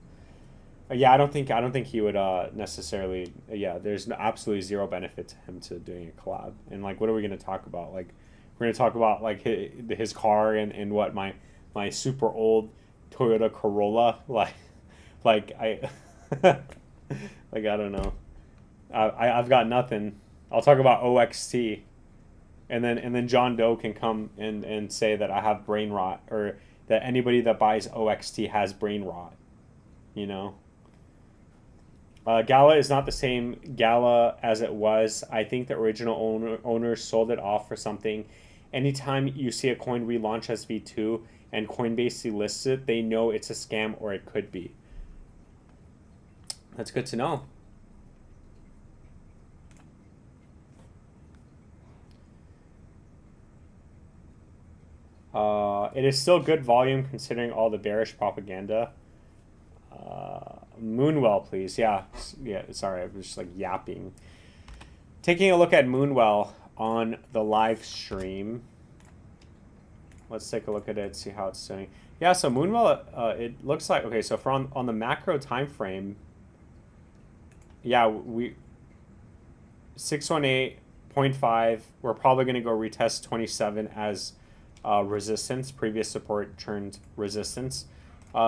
yeah, I don't think he would necessarily. Yeah, there's absolutely zero benefit to him to doing a collab. And like, what are we going to talk about? Like, we're going to talk about like his car and what my super old Toyota Corolla, like I like, I don't know. I've got nothing. I'll talk about OXT, and then John Doe can come and say that I have brain rot, or that anybody that buys OXT has brain rot, you know. Gala is not the same Gala as it was. I think the original owners sold it off for something. Anytime you see a coin relaunch as V2 and Coinbase lists it, they know it's a scam or it could be. That's good to know. It is still good volume considering all the bearish propaganda. Moonwell, please. Yeah, sorry, I was just like yapping. Taking a look at Moonwell on the live stream. Let's take a look at it, see how it's doing. Yeah, so Moonwell, it looks like, okay, so from on the macro time frame, yeah, we 618.5, we're probably going to go retest 27 as resistance. Previous support turned resistance.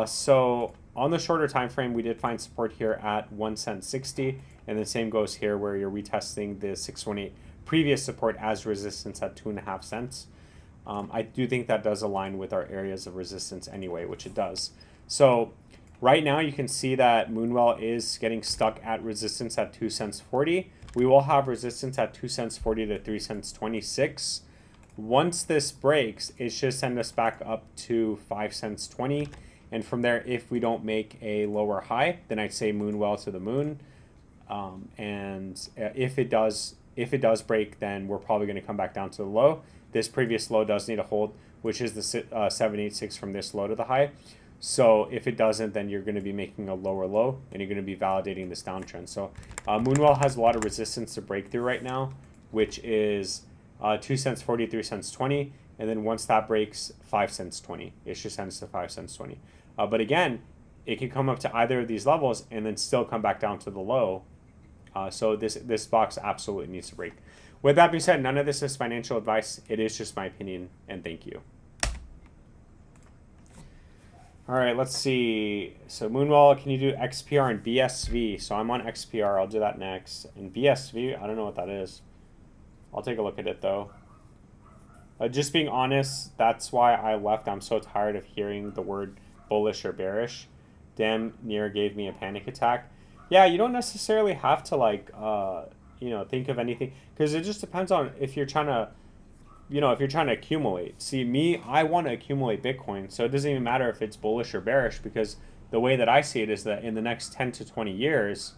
So on the shorter time frame, we did find support here at 1 cent 60, and the same goes here where you're retesting the 618 previous support as resistance at 2.5 cents. I do think that does align with our areas of resistance anyway, which it does. So right now you can see that Moonwell is getting stuck at resistance at 2 cents 40. We will have resistance at 2 cents 40 to 3 cents 26. Once this breaks, it should send us back up to 5 cents 20. And from there, if we don't make a lower high, then I'd say Moonwell to the moon. And if it does break, then we're probably going to come back down to the low. This previous low does need a hold, which is the 786 from this low to the high. So if it doesn't, then you're going to be making a lower low, and you're going to be validating this downtrend. So Moonwell has a lot of resistance to break through right now, which is 2 cents 40, 3 cents 20. And then once that breaks, 5 cents 20. It should send us to 5 cents 20. But again, it can come up to either of these levels and then still come back down to the low. So this box absolutely needs to break. With that being said, none of this is financial advice. It is just my opinion, and thank you. All right, let's see. So Moonwell, can you do XPR and BSV? So I'm on XPR. I'll do that next. And BSV, I don't know what that is. I'll take a look at it, though. Just being honest, that's why I left. I'm so tired of hearing the word bullish or bearish. Damn near gave me a panic attack. Yeah, you don't necessarily have to like think of anything, because it just depends on if you're trying to if you're trying to accumulate. See, me, I want to accumulate Bitcoin, so it doesn't even matter if it's bullish or bearish, because the way that I see it is that in the next 10 to 20 years,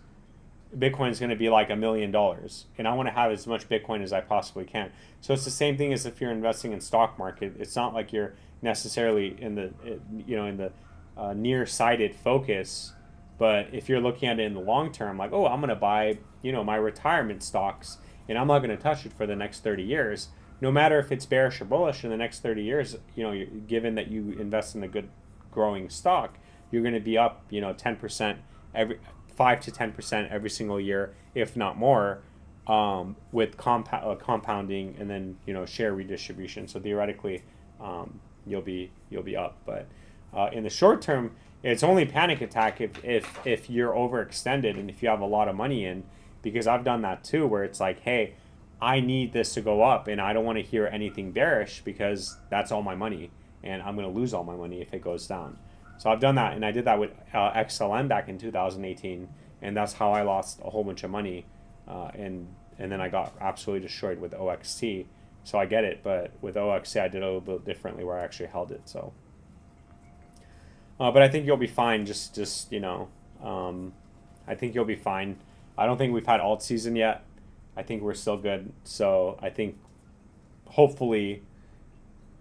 Bitcoin is going to be like $1 million, and I want to have as much Bitcoin as I possibly can. So it's the same thing as if you're investing in stock market. It's not like you're necessarily in the near-sighted focus, but if you're looking at it in the long term, like, oh, I'm going to buy my retirement stocks, and I'm not going to touch it for the next 30 years. No matter if it's bearish or bullish in the next 30 years, given that you invest in a good growing stock, you're going to be up 10% every 5 to 10% every single year, if not more, with compounding and then share redistribution. So theoretically, you'll be up. But in the short term, it's only panic attack if you're overextended and if you have a lot of money in, because I've done that too, where it's like, hey, I need this to go up and I don't want to hear anything bearish because that's all my money and I'm going to lose all my money if it goes down. So I've done that, and I did that with XLM back in 2018, and that's how I lost a whole bunch of money, and then I got absolutely destroyed with OXT. So I get it, but with OXT I did a little bit differently where I actually held it. So, but I think you'll be fine. I think you'll be fine. I don't think we've had alt season yet. I think we're still good. So I think hopefully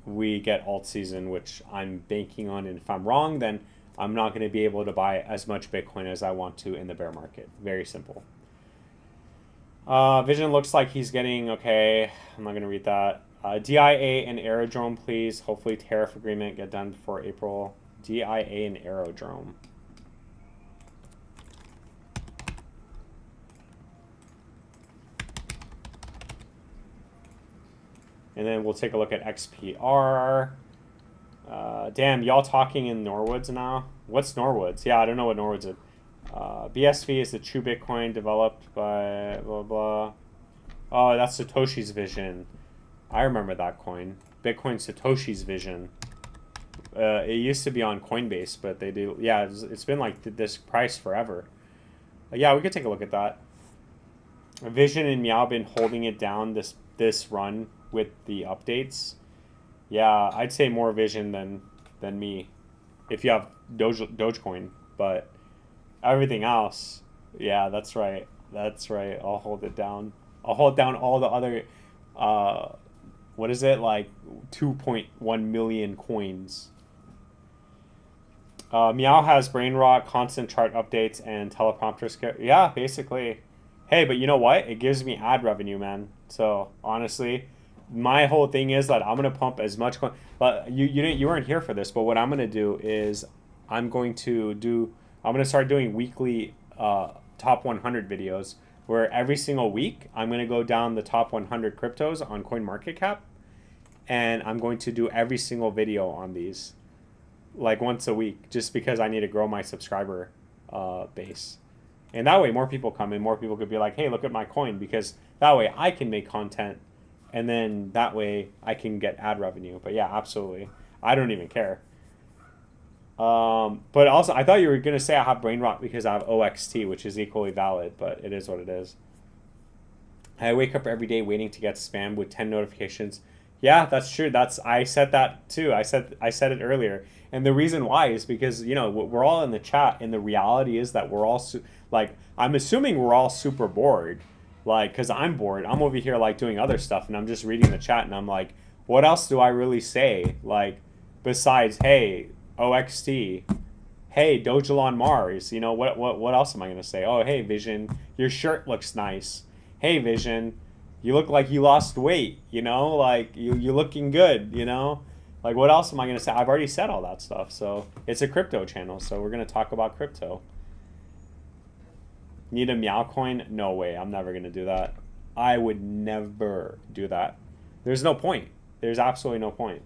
we get alt season, which I'm banking on, and if I'm wrong, then I'm not going to be able to buy as much Bitcoin as I want to in the bear market. Very simple. Vision looks like he's getting, okay, I'm not going to read that. DIA and Aerodrome, please. Hopefully tariff agreement get done before April. DIA and Aerodrome. And then we'll take a look at XPR. Damn, y'all talking in Norwoods now? What's Norwoods? Yeah, I don't know what Norwoods is. BSV is the true Bitcoin developed by blah, blah. Oh, that's Satoshi's vision. I remember that coin. Bitcoin Satoshi's vision. It used to be on Coinbase, but they do. Yeah, it's been like this price forever. Yeah, we could take a look at that. Vision and Meow been holding it down this run with the updates. Yeah, I'd say more Vision than me if you have Dogecoin, but everything else, yeah, that's right. That's right. I'll hold it down. I'll hold down all the other what is it, like 2.1 million coins. Meow has brain rot, constant chart updates, and teleprompter. Yeah, basically. Hey, but you know what? It gives me ad revenue, man. So honestly, my whole thing is that I'm gonna pump as much coin. But you weren't here for this. But what I'm gonna do is I'm gonna start doing weekly top 100 videos where every single week I'm gonna go down the top 100 cryptos on CoinMarketCap, and I'm going to do every single video on these, like once a week, just because I need to grow my subscriber base. And that way more people come in, more people could be like, hey, look at my coin, because that way I can make content, and then that way I can get ad revenue. But yeah, absolutely. I don't even care. But also, I thought you were going to say I have brain rot because I have OXT, which is equally valid, but it is what it is. I wake up every day waiting to get spammed with 10 notifications. Yeah, that's true. I said that too. I said it earlier. And the reason why is because, you know, we're all in the chat, and the reality is that we're all, like, I'm assuming we're all super bored. Like, because I'm bored. I'm over here, like, doing other stuff, and I'm just reading the chat, and I'm like, what else do I really say? Like, besides, hey, OXT, hey, Dogelon Mars, you know, what else am I going to say? Oh, hey, Vision, your shirt looks nice. Hey, Vision, you look like you lost weight, you know, like, you're looking good, you know? Like, what else am I going to say? I've already said all that stuff, so it's a crypto channel, so we're going to talk about crypto. Need a Meow coin? No way, I'm never going to do that. I would never do that. There's no point. There's absolutely no point.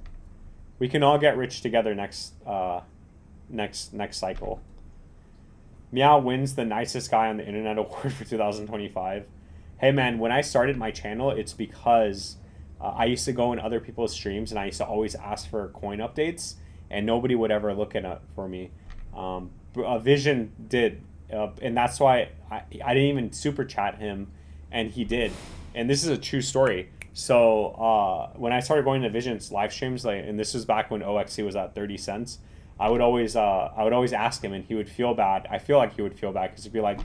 We can all get rich together next cycle. Meow wins the nicest guy on the internet award for 2025. Hey man, when I started my channel, it's because I used to go in other people's streams, and I used to always ask for coin updates, and nobody would ever look at it for me. Vision did, and that's why I didn't even super chat him, and he did. And this is a true story. So when I started going to Vision's live streams, like, and this was back when OXC was at 30 cents, I would always ask him, and he would feel bad. I feel like he would feel bad because he'd be like,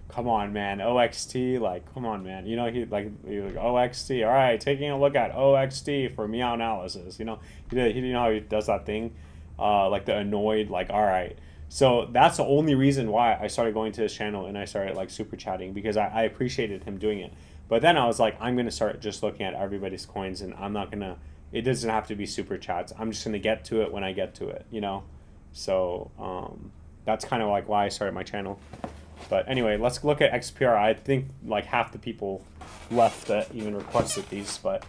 come on, man, OXT, like, come on, man. You know, he like OXT, all right, taking a look at OXT for Meow analysis. You know, you know how he does that thing, like the annoyed, like, all right. So that's the only reason why I started going to his channel, and I started like super chatting, because I appreciated him doing it. But then I was like, I'm going to start just looking at everybody's coins, and I'm not going to, it doesn't have to be super chats. I'm just going to get to it when I get to it, you know? So that's kind of like why I started my channel. But anyway, let's look at XPR. I think like half the people left that even requested these. But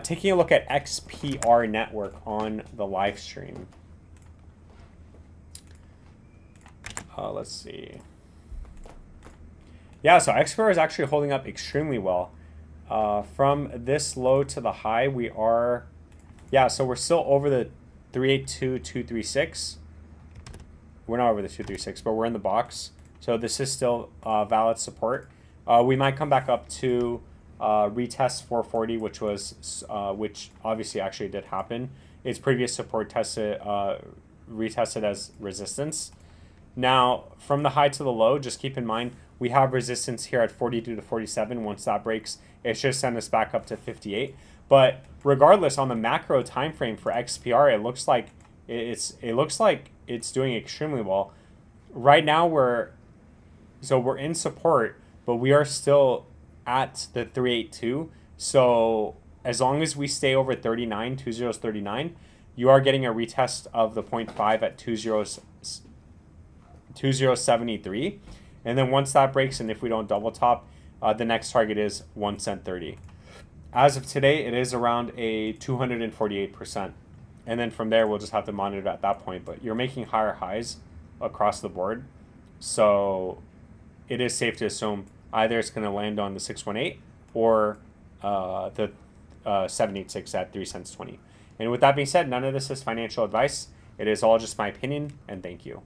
taking a look at XPR network on the live stream. Let's see. Yeah, so XPR is actually holding up extremely well. From this low to the high, we are, yeah, so we're still over the 382, 236. We're not over the 236, but we're in the box. So this is still valid support. We might come back up to retest 440, which was, which obviously actually did happen. Its previous support tested, retested as resistance. Now, from the high to the low, just keep in mind, we have resistance here at 42 to 47. Once that breaks, it should send us back up to 58. But regardless, on the macro time frame for XPR, it looks like it's doing extremely well. Right now, we're in support, but we are still at the 382. So as long as we stay over 39, 2039, you are getting a retest of the 0.5 at 2073. And then once that breaks, and if we don't double top, the next target is 1 cent 30. As of today, it is around a 248%. And then from there, we'll just have to monitor at that point. But you're making higher highs across the board. So it is safe to assume either it's going to land on the 618 or the 786 at 3 cents 20. And with that being said, none of this is financial advice. It is all just my opinion, and thank you.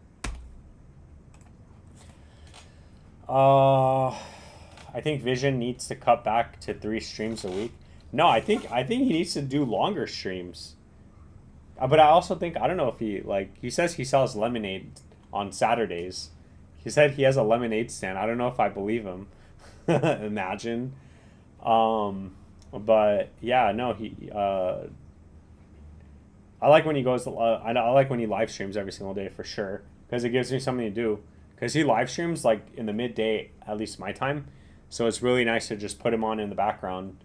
I think Vision needs to cut back to 3 streams a week. No, I think he needs to do longer streams. But I also think, I don't know if he says he sells lemonade on Saturdays. He said he has a lemonade stand. I don't know if I believe him. Imagine. But yeah, no, I like when he goes. I like when he live streams every single day for sure because it gives me something to do. Because he live streams like in the midday, at least my time. So it's really nice to just put him on in the background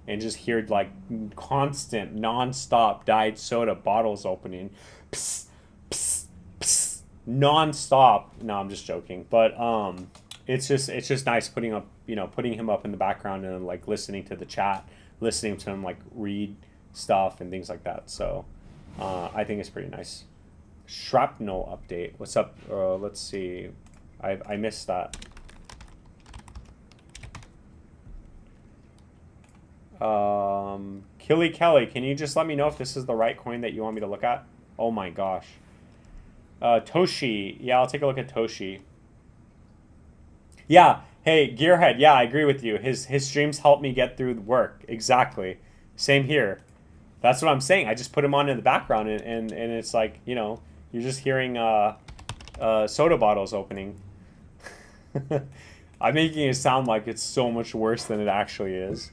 and just hear like constant, non-stop diet soda bottles opening, psst, psst, psst, non-stop. No, I'm just joking. But it's just nice putting him up in the background and like listening to the chat, listening to him like read stuff and things like that. So I think it's pretty nice. Shrapnel update. What's up? Let's see. I missed that. Kelly, can you just let me know if this is the right coin that you want me to look at? Oh my gosh. Toshi. Yeah, I'll take a look at Toshi. Yeah. Hey, Gearhead. Yeah, I agree with you. His streams help me get through work. Exactly. Same here. That's what I'm saying. I just put him on in the background, and it's like, you're just hearing soda bottles opening. I'm making it sound like it's so much worse than it actually is.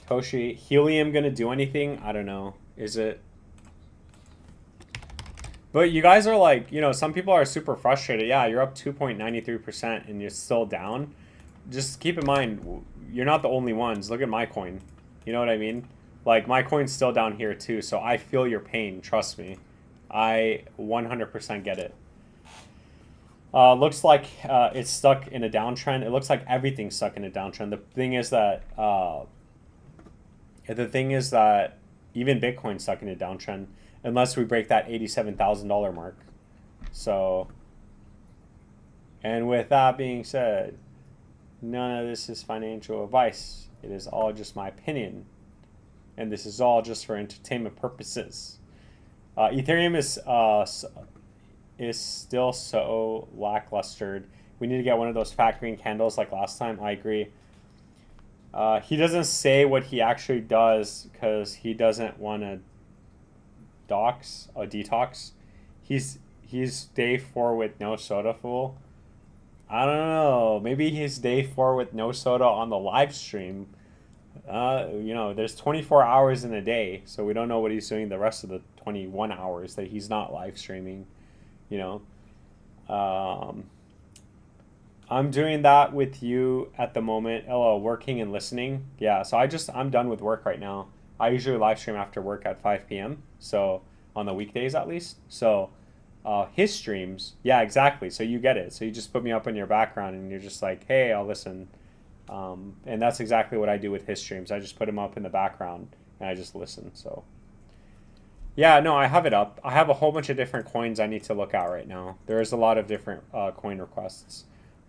Toshi, helium gonna do anything? I don't know. Is it? But you guys are like, some people are super frustrated. Yeah, you're up 2.93% and you're still down. Just keep in mind, you're not the only ones. Look at my coin. You know what I mean? Like, my coin's still down here too, so I feel your pain. Trust me. I 100% get it. Looks like it's stuck in a downtrend. It looks like everything's stuck in a downtrend. The thing is that even Bitcoin's stuck in a downtrend unless we break that $87,000 mark. So, and with that being said, none of this is financial advice. It is all just my opinion, and this is all just for entertainment purposes. Ethereum is still so lacklustered. We need to get one of those fat green candles like last time. I agree. He doesn't say what he actually does because he doesn't want to detox. He's day 4 with no soda fool. I don't know. Maybe he's day 4 with no soda on the live stream. There's 24 hours in a day, so we don't know what he's doing the rest of the 21 hours that he's not live streaming. I'm doing that with you at the moment. Hello, working and listening. Yeah, so I'm done with work right now. I usually live stream after work at 5 p.m. So on the weekdays at least. So his streams, yeah, exactly. So you get it. So you just put me up in your background and you're just like, hey, I'll listen. And that's exactly what I do with his streams. I just put him up in the background and I just listen. So yeah, no, I have it up. I have a whole bunch of different coins I need to look at right now. There's a lot of different coin requests.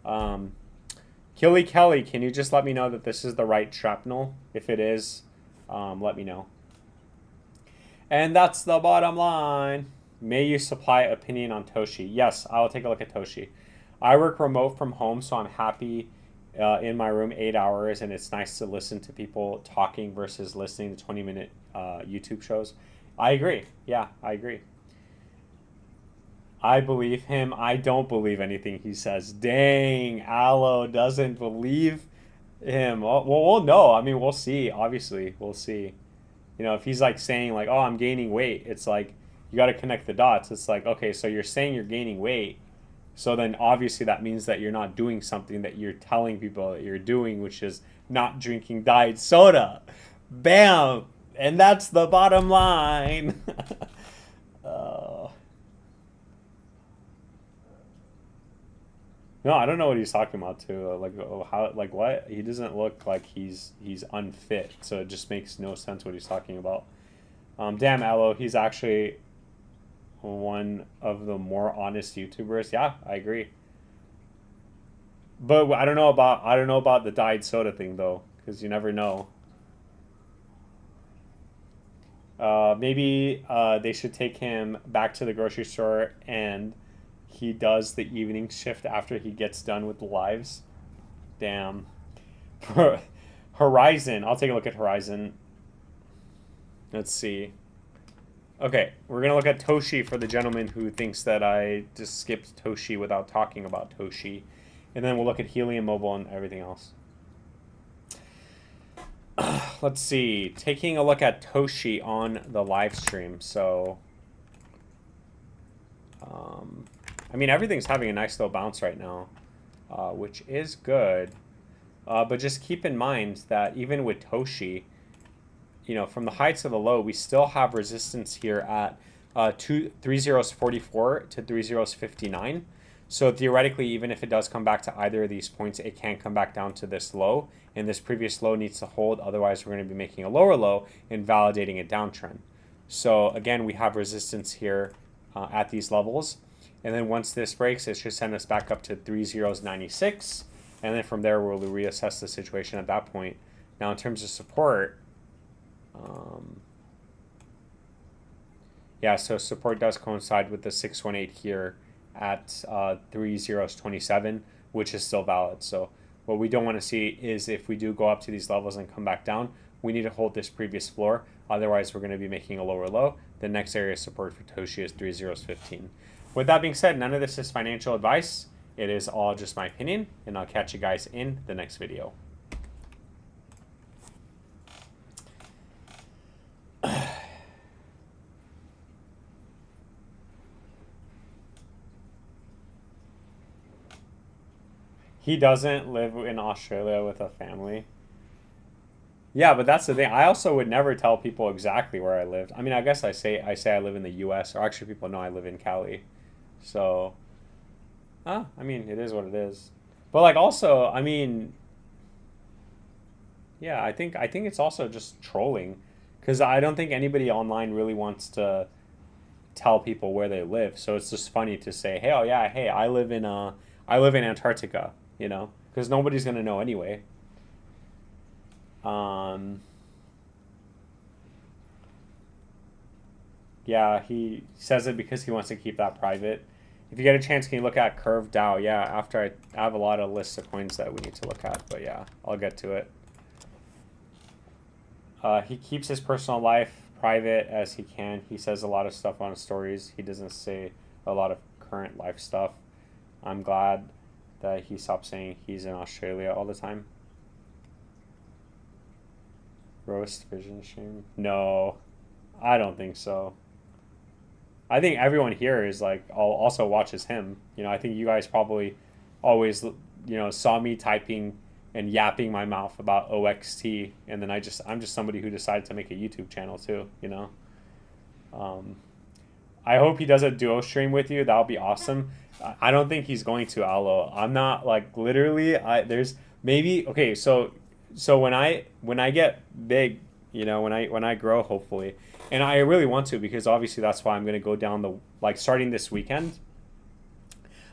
Kelly, can you just let me know that this is the right shrapnel? If it is, let me know. And that's the bottom line. May you supply opinion on Toshi? Yes, I will take a look at Toshi. I work remote from home, so I'm happy in my room 8 hours, and it's nice to listen to people talking versus listening to 20-minute YouTube shows. I agree. Yeah, I agree. I believe him. I don't believe anything he says. Dang, Aloe doesn't believe him. Well, we'll know. I mean, we'll see. Obviously, we'll see. If he's like saying like, oh, I'm gaining weight, it's like you got to connect the dots. It's like, okay, so you're saying you're gaining weight. So then obviously that means that you're not doing something that you're telling people that you're doing, which is not drinking diet soda. Bam! And that's the bottom line. No, I don't know what he's talking about too. Like what? He doesn't look like he's unfit, so it just makes no sense what he's talking about. Damn, Aloe, he's actually one of the more honest YouTubers. Yeah, I agree. But I don't know about the diet soda thing though, because you never know. Maybe they should take him back to the grocery store and he does the evening shift after he gets done with the lives. Damn. Horizon. I'll take a look at Horizon. Let's see. Okay, we're going to look at Toshi for the gentleman who thinks that I just skipped Toshi without talking about Toshi. And then we'll look at Helium Mobile and everything else. Let's see. Taking a look at Toshi on the live stream. So, I mean, everything's having a nice little bounce right now, which is good. But just keep in mind that even with Toshi, you know, from the high to the low, we still have resistance here at 3.044 to 3.059. So theoretically, even if it does come back to either of these points, it can come back down to this low. And this previous low needs to hold. Otherwise, we're going to be making a lower low and validating a downtrend. So again, we have resistance here at these levels. And then once this breaks, it should send us back up to 3.096. And then from there, we'll reassess the situation at that point. Now, in terms of support, yeah, so support does coincide with the 618 here at 3.027, which is still valid. So what we don't want to see is if we do go up to these levels and come back down, we need to hold this previous floor. Otherwise, we're going to be making a lower low. The next area of support for Toshi is 3.015. With that being said, none of this is financial advice. It is all just my opinion, and I'll catch you guys in the next video. He doesn't live in Australia with a family. Yeah, but that's the thing. I also would never tell people exactly where I lived. I mean, I guess I say I live in the U.S., or actually people know I live in Cali. So, I mean, it is what it is. But like also, I mean, yeah, I think it's also just trolling, because I don't think anybody online really wants to tell people where they live. So it's just funny to say, hey, oh yeah, hey, I live in Antarctica, you know, because nobody's gonna know anyway. Yeah, he says it because he wants to keep that private. If you get a chance, can you look at Curve DAO? Yeah, after I have a lot of lists of coins that we need to look at, but yeah, I'll get to it. He keeps his personal life private as he can. He says a lot of stuff on his stories. He doesn't say a lot of current life stuff. I'm glad that he stopped saying he's in Australia all the time. Roast vision stream? No, I don't think so. I think everyone here is like also watches him. You know, I think you guys probably always, you know, saw me typing and yapping my mouth about OXT, and then I'm just somebody who decided to make a YouTube channel too. You know, I hope he does a duo stream with you. That'll be awesome. I don't think he's going to, Alo. I'm not like literally. There's maybe okay. So when I get big, you know, when I grow, hopefully. And I really want to, because obviously that's why I'm going to go down the, like starting this weekend,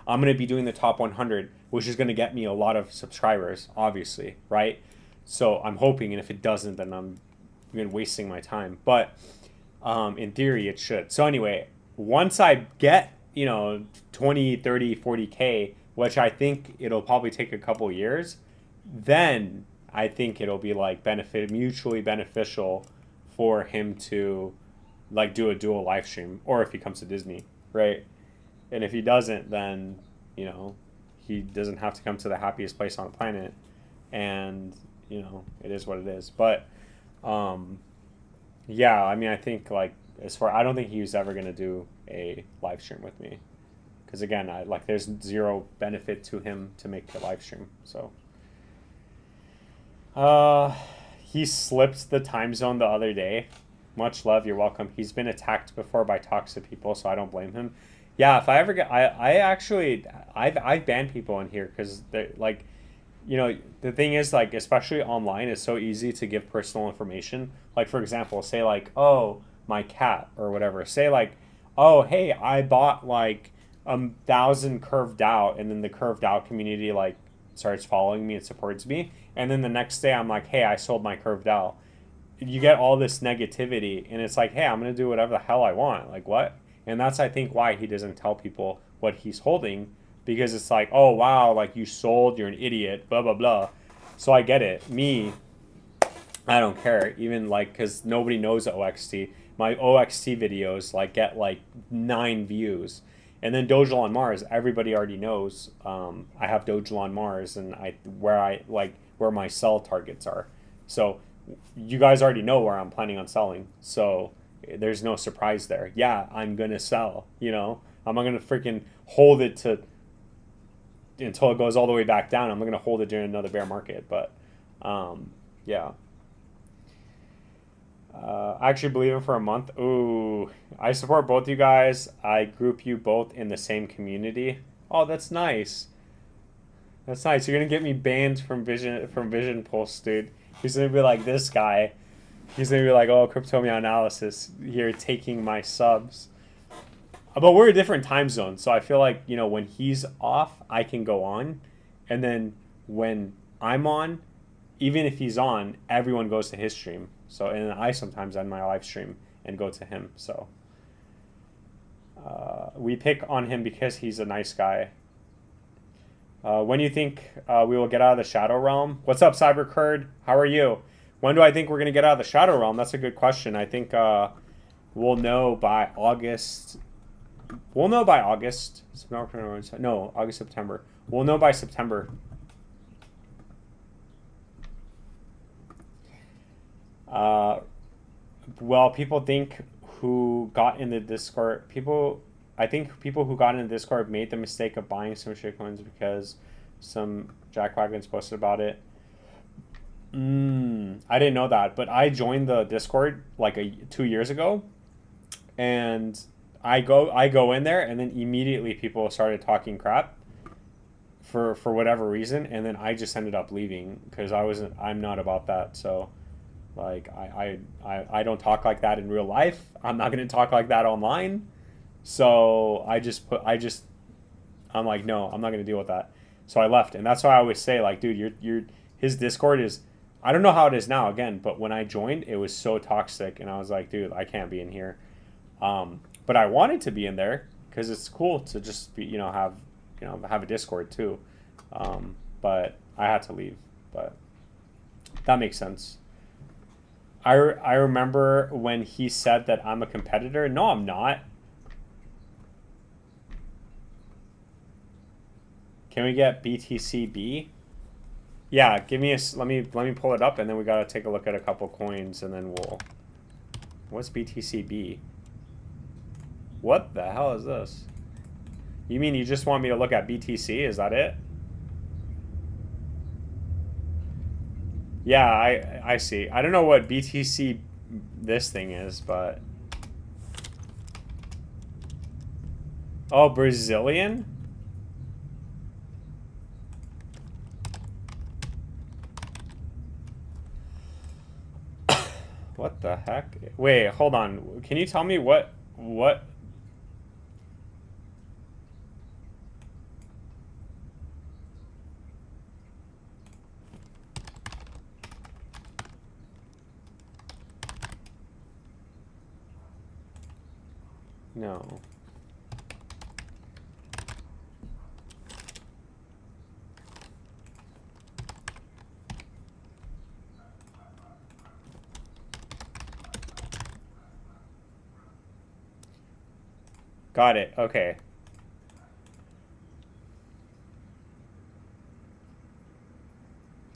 I'm going to be doing the top 100, which is going to get me a lot of subscribers, obviously, right? So I'm hoping, and if it doesn't, then I'm wasting my time. But in theory, it should. So anyway, once I get, you know, 20, 30, 40K, which I think it'll probably take a couple years, then I think it'll be like mutually beneficial for him to like do a dual live stream, or if he comes to Disney, right? And if he doesn't, then, you know, he doesn't have to come to the happiest place on the planet, and, you know, it is what it is. But yeah, I mean, I think like I don't think he was ever going to do a live stream with me, because again, there's zero benefit to him to make the live stream. So he slipped the time zone the other day. Much love, you're welcome. He's been attacked before by toxic people, so I don't blame him. Yeah, if I ever get, I've banned people in here because they're like, you know, the thing is, like, especially online, it's so easy to give personal information. Like, for example, say like, oh, my cat or whatever. Say like, oh, hey, I bought like 1,000 curved out, and then the curved out community starts following me and supports me. And then the next day I'm like, hey, I sold my curved out. you get all this negativity, and it's like, hey, I'm gonna do whatever the hell I want. Like, what? And that's, I think, why he doesn't tell people what he's holding, because it's like, oh wow, like you sold, you're an idiot, blah blah blah. So I get it. Me, I don't care, even like, because nobody knows OXT. My OXT videos like get like 9 views, and then DOGECOIN Mars, everybody already knows. I have DOGECOIN Mars, and where my sell targets are. So you guys already know where I'm planning on selling. So there's no surprise there. Yeah, I'm gonna sell. You know, I'm not gonna freaking hold it until it goes all the way back down. I'm not gonna hold it during another bear market. But yeah. I actually believe in for a month. Ooh, I support both you guys. I group you both in the same community. Oh, that's nice. That's nice. You're gonna get me banned from Vision Pulse, dude. He's gonna be like this guy. He's gonna be like, oh, Cryptomia Analysis here taking my subs. But we're a different time zone, so I feel like, you know, when he's off, I can go on, and then when I'm on, even if he's on, everyone goes to his stream. So, and I sometimes end my live stream and go to him. So we pick on him because he's a nice guy. When do you think we will get out of the shadow realm? What's up, Cybercurd? How are you? When do I think we're going to get out of the shadow realm? That's a good question. I think we'll know by August. We'll know by August. No, August, September. We'll know by September. Well, people think who got in the Discord, I think people who got in the Discord made the mistake of buying some shitcoins because some jackwagons posted about it. I didn't know that, but I joined the Discord like 2 years ago, and I go in there, and then immediately people started talking crap for whatever reason, and then I just ended up leaving because I'm not about that. So like I don't talk like that in real life. I'm not going to talk like that online. So I'm like, no, I'm not going to deal with that. So I left, and that's why I always say, like, dude, his Discord is, I don't know how it is now again, but when I joined, it was so toxic, and I was like, dude, I can't be in here. But I wanted to be in there because it's cool to just be, have a Discord too. But I had to leave. But that makes sense. I remember when he said that I'm a competitor. No, I'm not. Can we get BTCB? Yeah, give me let me pull it up, and then we gotta take a look at a couple coins, and then we'll. What's BTCB? What the hell is this? You mean you just want me to look at BTC? Is that it? Yeah, I see. I don't know what BTC this thing is, but... Oh, Brazilian? What the heck? Wait, hold on. Can you tell me what... No. Got it. Okay.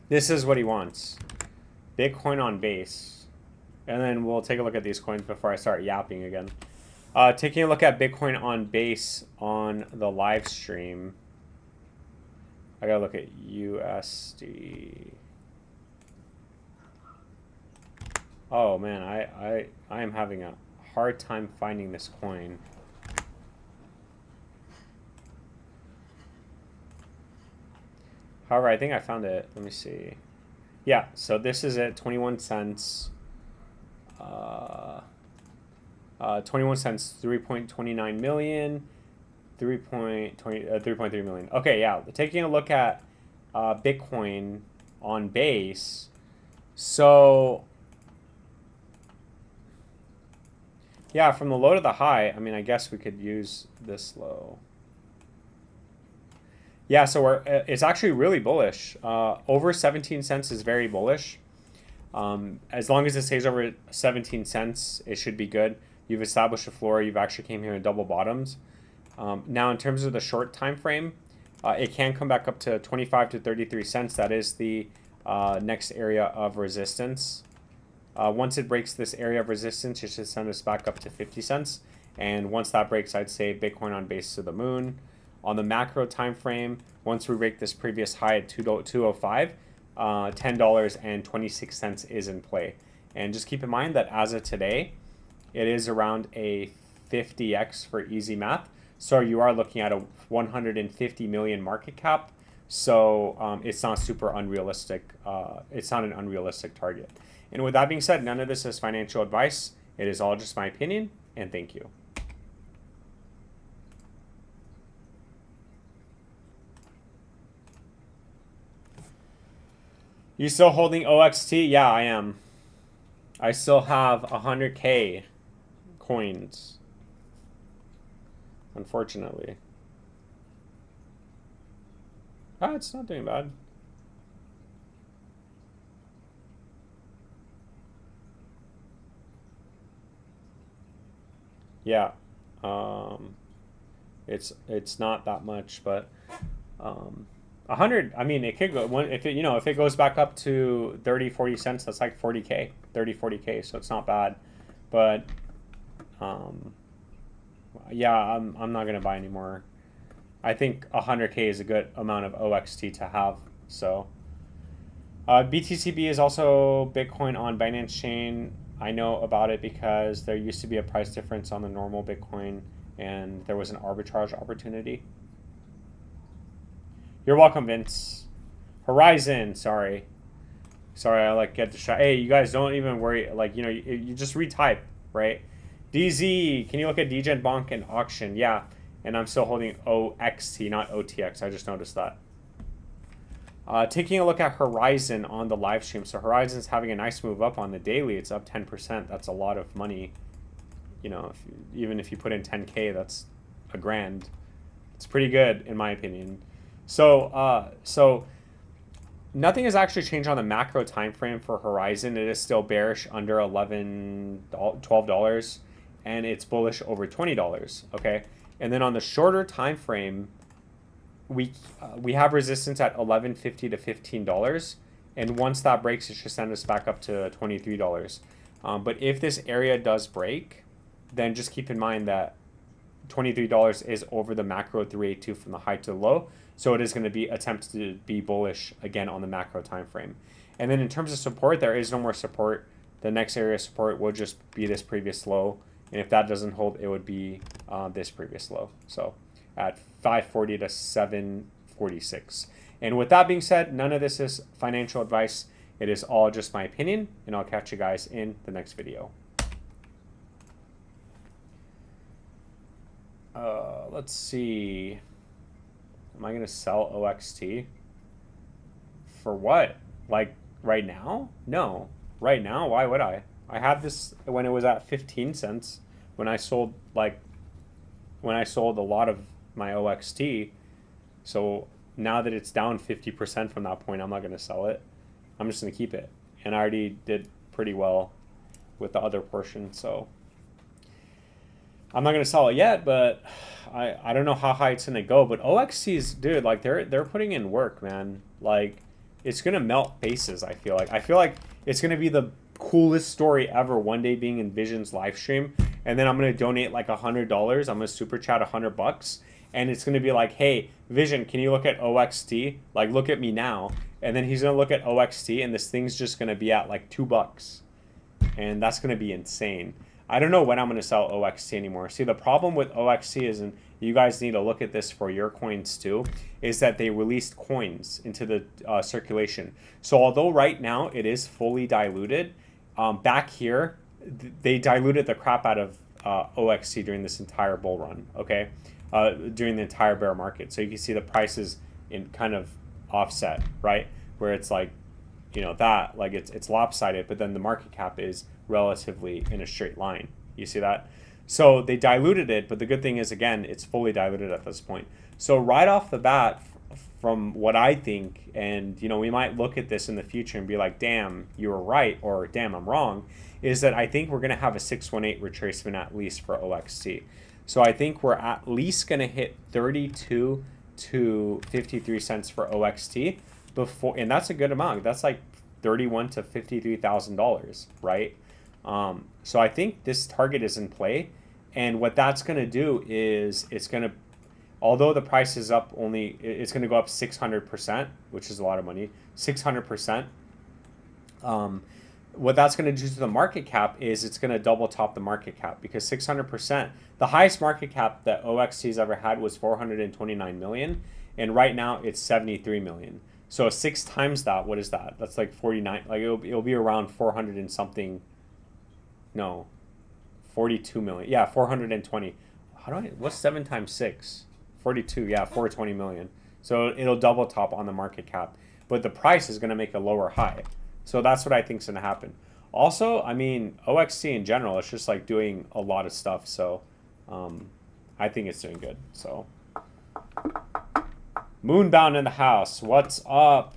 This is what he wants. Bitcoin on base. And then we'll take a look at these coins before I start yapping again. Taking a look at Bitcoin on base on the live stream. I gotta look at USD. Oh man, I am having a hard time finding this coin. However, I think I found it. Let me see. Yeah, so this is it, 21 cents. 21 cents, 3.29 million, 3.3 million. Okay, yeah, taking a look at Bitcoin on base. So Yeah, from the low to the high, I mean, I guess we could use this low. Yeah, so it's actually really bullish. Over 17 cents is very bullish. As long as it stays over 17 cents, it should be good. You've established a floor. You've actually came here in double bottoms. Now, in terms of the short time frame, it can come back up to 25 to 33 cents. That is the next area of resistance. Once it breaks this area of resistance, it should send us back up to 50 cents. And once that breaks, I'd say Bitcoin on base to the moon. On the macro time frame, once we break this previous high at 205, $10.26 is in play. And just keep in mind that as of today, it is around a 50x for easy math. So you are looking at a 150 million market cap. So it's not super unrealistic. It's not an unrealistic target. And with that being said, none of this is financial advice. It is all just my opinion, and thank you. You still holding OXT? Yeah, I am. I still have 100K coins, unfortunately. Ah, it's not doing bad. Yeah, it's not that much, but 100. I mean, it could go if it if it goes back up to 30-40 cents, that's like 40K, 30-40K. So it's not bad, but yeah, I'm not gonna buy anymore. I think 100K is a good amount of OXT to have. So BTCB is also Bitcoin on Binance Chain. I know about it because there used to be a price difference on the normal Bitcoin, and there was an arbitrage opportunity. You're welcome, Vince. Horizon, sorry, I like get distracted. Hey, you guys don't even worry. Like you just retype, right? DZ, can you look at DGen Bonk and auction? Yeah, and I'm still holding OXT, not OTX. I just noticed that. Taking a look at Horizon on the live stream. So Horizon's having a nice move up on the daily. It's up 10%. That's a lot of money. Even if you put in 10K, that's a grand. It's pretty good in my opinion. So nothing has actually changed on the macro time frame for Horizon. It is still bearish under $12, and it's bullish over $20. Okay, and then on the shorter time frame, we have resistance at $11.50 to $15, and once that breaks, it should send us back up to $23. But if this area does break, then just keep in mind that $23 is over the macro 382 from the high to the low, so it is going to be attempted to be bullish again on the macro time frame. And then in terms of support, there is no more support. The next area of support will just be this previous low, and if that doesn't hold, it would be this previous low. So at 540 to 746. And with that being said, none of this is financial advice. It is all just my opinion, and I'll catch you guys in the next video. Let's see. Am I going to sell OXT? For what? Like right now? No. Right now? Why would I? I had this when it was at 15 cents when I sold a lot of my OXT. So now that it's down 50% from that point, I'm not going to sell it. I'm just going to keep it. And I already did pretty well with the other portion, so I'm not going to sell it yet, but I don't know how high it's going to go. But OXT's, dude, like they're putting in work, man. Like it's going to melt faces, I feel like. I feel like it's going to be the coolest story ever one day being in Vision's live stream, and then I'm going to donate like $100. I'm going to super chat $100, and it's going to be like, hey, Vision, can you look at OXT? Like, look at me now. And then he's going to look at OXT, and this thing's just going to be at like $2. And that's going to be insane. I don't know when I'm going to sell OXT anymore. See, the problem with OXT is, and you guys need to look at this for your coins too, is that they released coins into the circulation. So although right now it is fully diluted, back here, they diluted the crap out of OXT during this entire bull run, okay? During the entire bear market. So you can see the prices in kind of offset, right? Where it's like, that, like it's lopsided, but then the market cap is relatively in a straight line, You see that? So they diluted it, but the good thing is, again, it's fully diluted at this point. So right off the bat, from what I think, and you know, we might look at this in the future and be like, damn, you were right, or damn, I'm wrong, is that I think we're going to have a 618 retracement at least for OXT. So I think we're at least going to hit 32 to 53 cents for OXT before, and that's a good amount. That's like $31 to $53,000, right? So I think this target is in play, and what that's going to do is it's going to, although the price is up only, it's going to go up 600%, which is a lot of money, 600%. What that's going to do to the market cap is it's going to double top the market cap, because 600%, the highest market cap that OXT's ever had was 429 million, and right now it's 73 million. So 6 times that, what is that? That's like 49, like it'll be around 400 and something, no, 42 million. Yeah, 420. What's 7 times 6? 42, yeah, 420 million. So it'll double top on the market cap, but the price is going to make a lower high. So that's what I think is going to happen. Also, I mean, OXT in general, it's just like doing a lot of stuff. So I think it's doing good. So Moonbound in the house. What's up?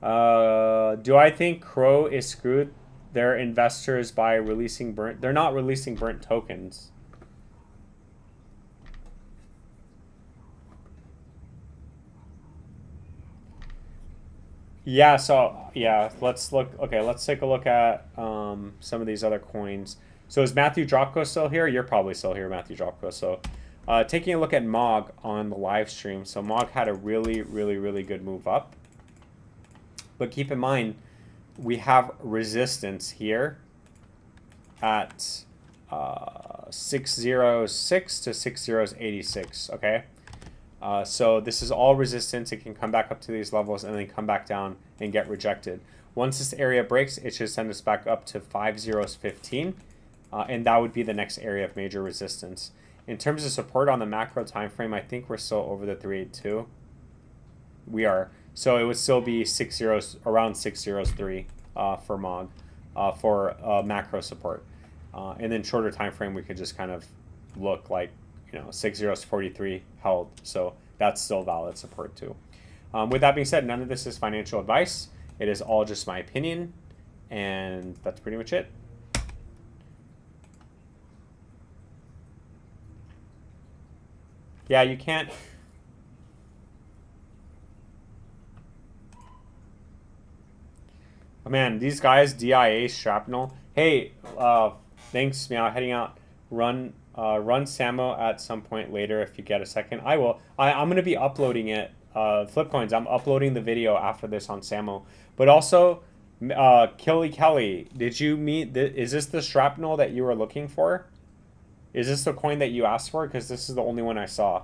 Do I think Crow is screwed their investors by releasing burnt? They're not releasing burnt tokens. Yeah, so yeah, let's look. Okay, let's take a look at some of these other coins. So is Matthew Dropko still here? You're probably still here, Matthew Dropko. So taking a look at MOG on the live stream. So MOG had a really good move up. But keep in mind, we have resistance here at 606 to 6086, okay? So this is all resistance. It can come back up to these levels and then come back down and get rejected. Once this area breaks, it should send us back up to 5015, and that would be the next area of major resistance. In terms of support on the macro time frame, I think we're still over the 382. We are. So it would still be around 603 for MOG for macro support. And then shorter time frame, we could just kind of look like, you know, 6043 held. So that's still valid support too. With that being said, none of this is financial advice. It is all just my opinion. And that's pretty much it. Yeah, you can't. Oh man, these guys, DIA, Shrapnel. Hey, thanks, Meow, heading out. Run Samo at some point later if you get a second. I will. I'm going to be uploading it. Flipcoins, I'm uploading the video after this on Samo. But also, Kelly, did you meet, is this the Shrapnel that you were looking for? Is this the coin that you asked for? Because this is the only one I saw.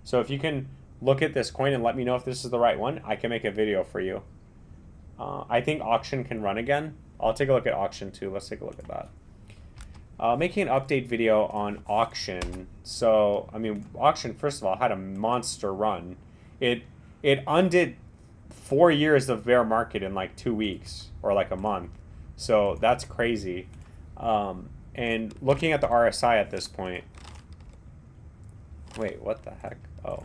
So if you can look at this coin and let me know if this is the right one, I can make a video for you. I think auction can run again. I'll take a look at auction too. Let's take a look at that. Making an update video on auction. So, I mean, auction, first of all, had a monster run. It undid 4 years of bear market in like 2 weeks or like a month. So that's crazy. And looking at the RSI at this point. Wait, what the heck? Oh.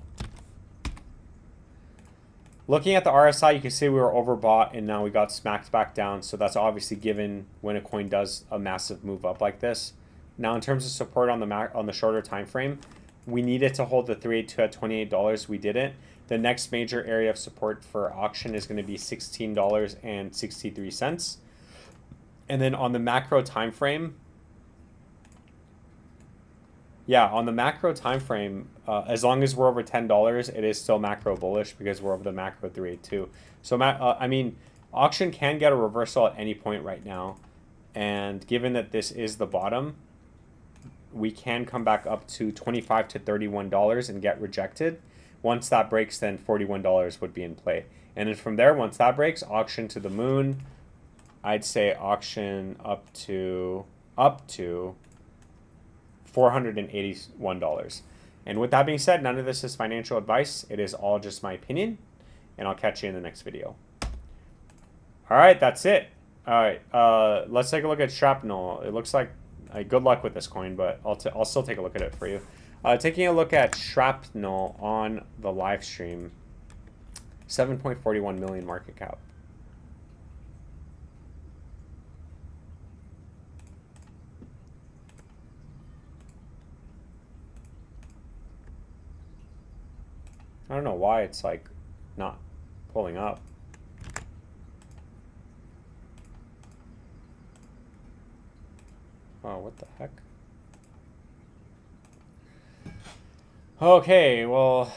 Looking at the RSI, you can see we were overbought and now we got smacked back down. So that's obviously given when a coin does a massive move up like this. Now, in terms of support on the shorter time frame, we needed to hold the 382 at $28. We didn't. The next major area of support for auction is going to be $16.63. And then on the macro time frame, yeah, on the macro time frame, as long as we're over $10, it is still macro bullish because we're over the macro 382. So, I mean, auction can get a reversal at any point right now. And given that this is the bottom, we can come back up to $25 to $31 and get rejected. Once that breaks, then $41 would be in play. And then from there, once that breaks, auction to the moon, I'd say auction up to $481. And with that being said, none of this is financial advice. It is all just my opinion. And I'll catch you in the next video. All right, that's it. All right, let's take a look at Shrapnel. It looks like good luck with this coin, but I'll still take a look at it for you. Taking a look at Shrapnel on the live stream, 7.41 million market cap. I don't know why it's like not pulling up. Oh, what the heck? Okay, well,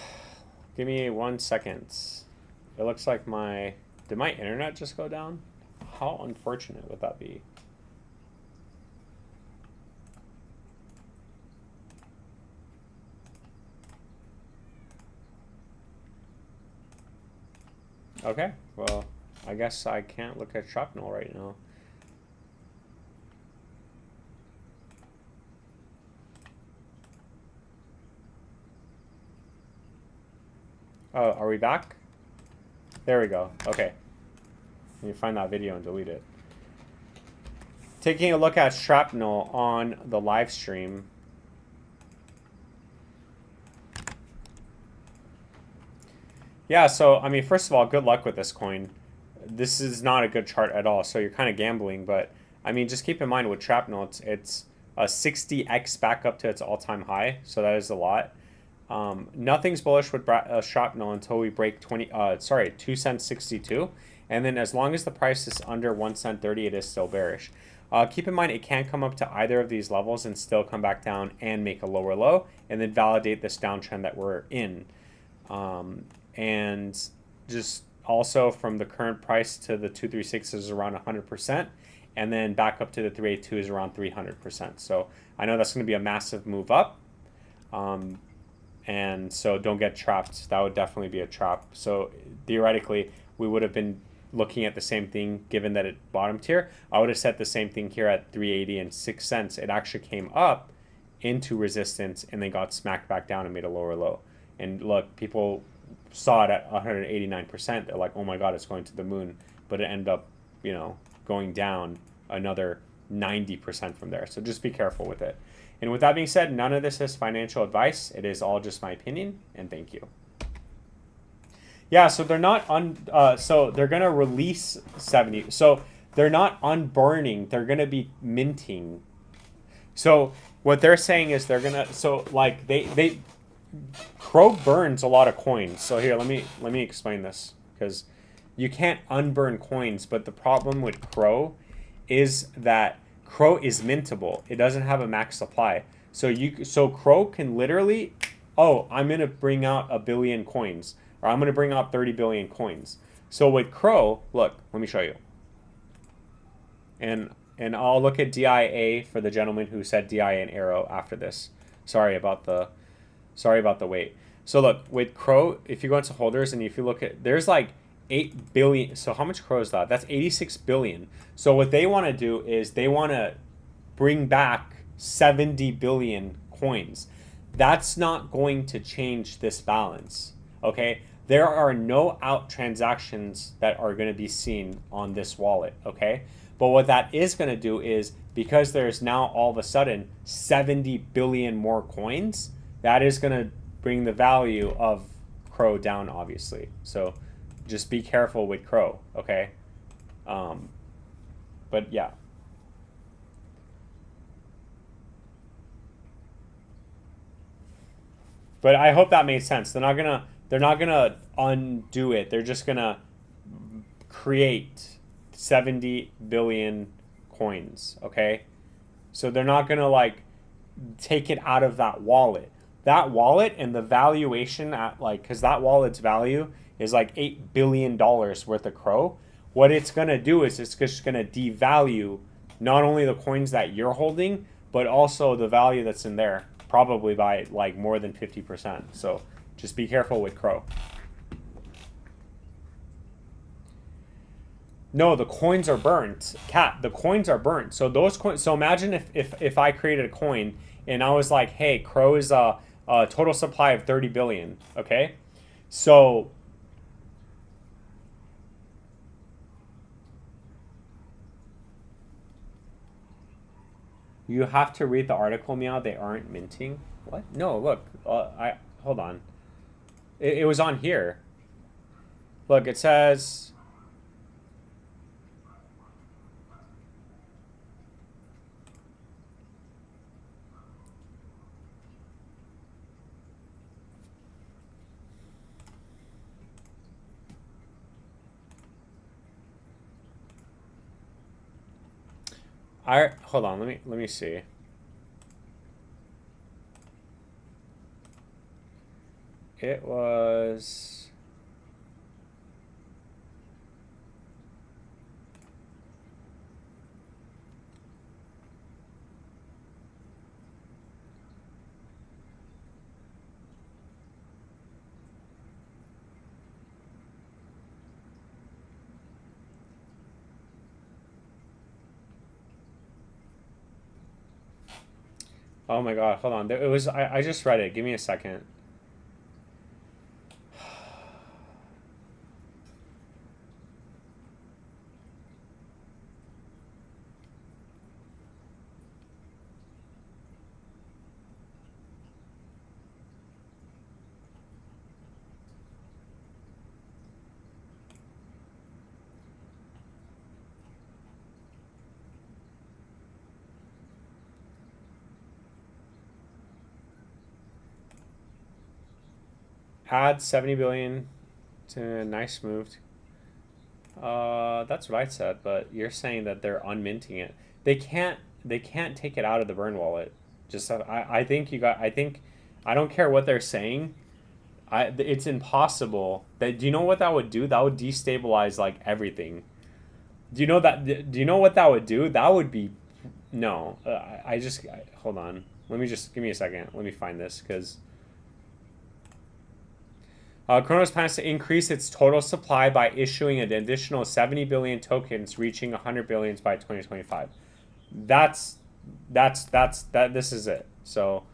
give me 1 second. It looks like did my internet just go down? How unfortunate would that be? Okay, well, I guess I can't look at Shrapnel right now. Oh, are we back? There we go. Okay. Let me find that video and delete it. Taking a look at Shrapnel on the live stream. Yeah, so, I mean, first of all, good luck with this coin. This is not a good chart at all, so you're kind of gambling, but, I mean, just keep in mind with Shrapnel, it's a 60x back up to its all-time high, so that is a lot. Nothing's bullish with Shrapnel until we break 2 cents 62, and then as long as the price is under 1 cent 30, it is still bearish. Keep in mind it can come up to either of these levels and still come back down and make a lower low, and then validate this downtrend that we're in. And just also from the current price to the 236 is around 100%, and then back up to the 382 is around 300%. So I know that's going to be a massive move up. And so don't get trapped. That would definitely be a trap. So theoretically, we would have been looking at the same thing given that it bottomed here. I would have set the same thing here at 380 and 6 cents. It actually came up into resistance and then got smacked back down and made a lower low. And look, people saw it at 189%. They're like, oh my God, it's going to the moon. But it ended up, you know, going down another 90% from there. So just be careful with it. And with that being said, none of this is financial advice. It is all just my opinion, and thank you. Yeah, so they're not so they're gonna release 70. So they're not unburning. They're gonna be minting. So what they're saying is they're gonna like Crow burns a lot of coins. So here, let me explain this, because you can't unburn coins, but the problem with Crow is that Crow is mintable. It doesn't have a max supply. So Crow can literally, oh, I'm going to bring out 1 billion coins, or I'm going to bring out 30 billion coins. So with Crow, look, let me show you. And I'll look at DIA for the gentleman who said DIA and arrow after this. Sorry about the wait. So look, with Crow, if you go into holders and if you look at, there's like 8 billion. So how much Crow is that? That's 86 billion. So what they want to do is they want to bring back 70 billion coins. That's not going to change this balance. Okay? There are no out transactions that are going to be seen on this wallet. Okay? But what that is going to do is, because there's now all of a sudden 70 billion more coins, that is going to bring the value of Crow down, obviously. So just be careful with Crow, okay? But yeah. But I hope that made sense. They're not gonna undo it. They're just gonna create 70 billion coins, okay? So they're not gonna like take it out of that wallet. That wallet and the valuation at like, because that wallet's value is like $8 billion worth of Crow. What it's going to do is it's just going to devalue not only the coins that you're holding, but also the value that's in there, probably by like more than 50%. So just be careful with Crow. No, the coins are burnt. Cat, the coins are burnt. So those coins, so imagine if I created a coin and I was like, hey, Crow is a total supply of 30 billion, okay? So You have to read the article, Meow. They aren't minting. What? No, look. Hold on. It was on here. Look, it says. Hold on. Let me see. It was. Oh my God, hold on. It was I just read it. Give me a second. Add 70 billion to nice moved. That's what I said, but you're saying that they're unminting it. They can't take it out of the burn wallet. Just I think I don't care what they're saying. It's impossible. Do you know what that would do? That would destabilize like everything. Do you know what that would do? That would be no. Hold on. Give me a second. Let me find this because Kronos plans to increase its total supply by issuing an additional 70 billion tokens, reaching 100 billions by 2025. This is it. So,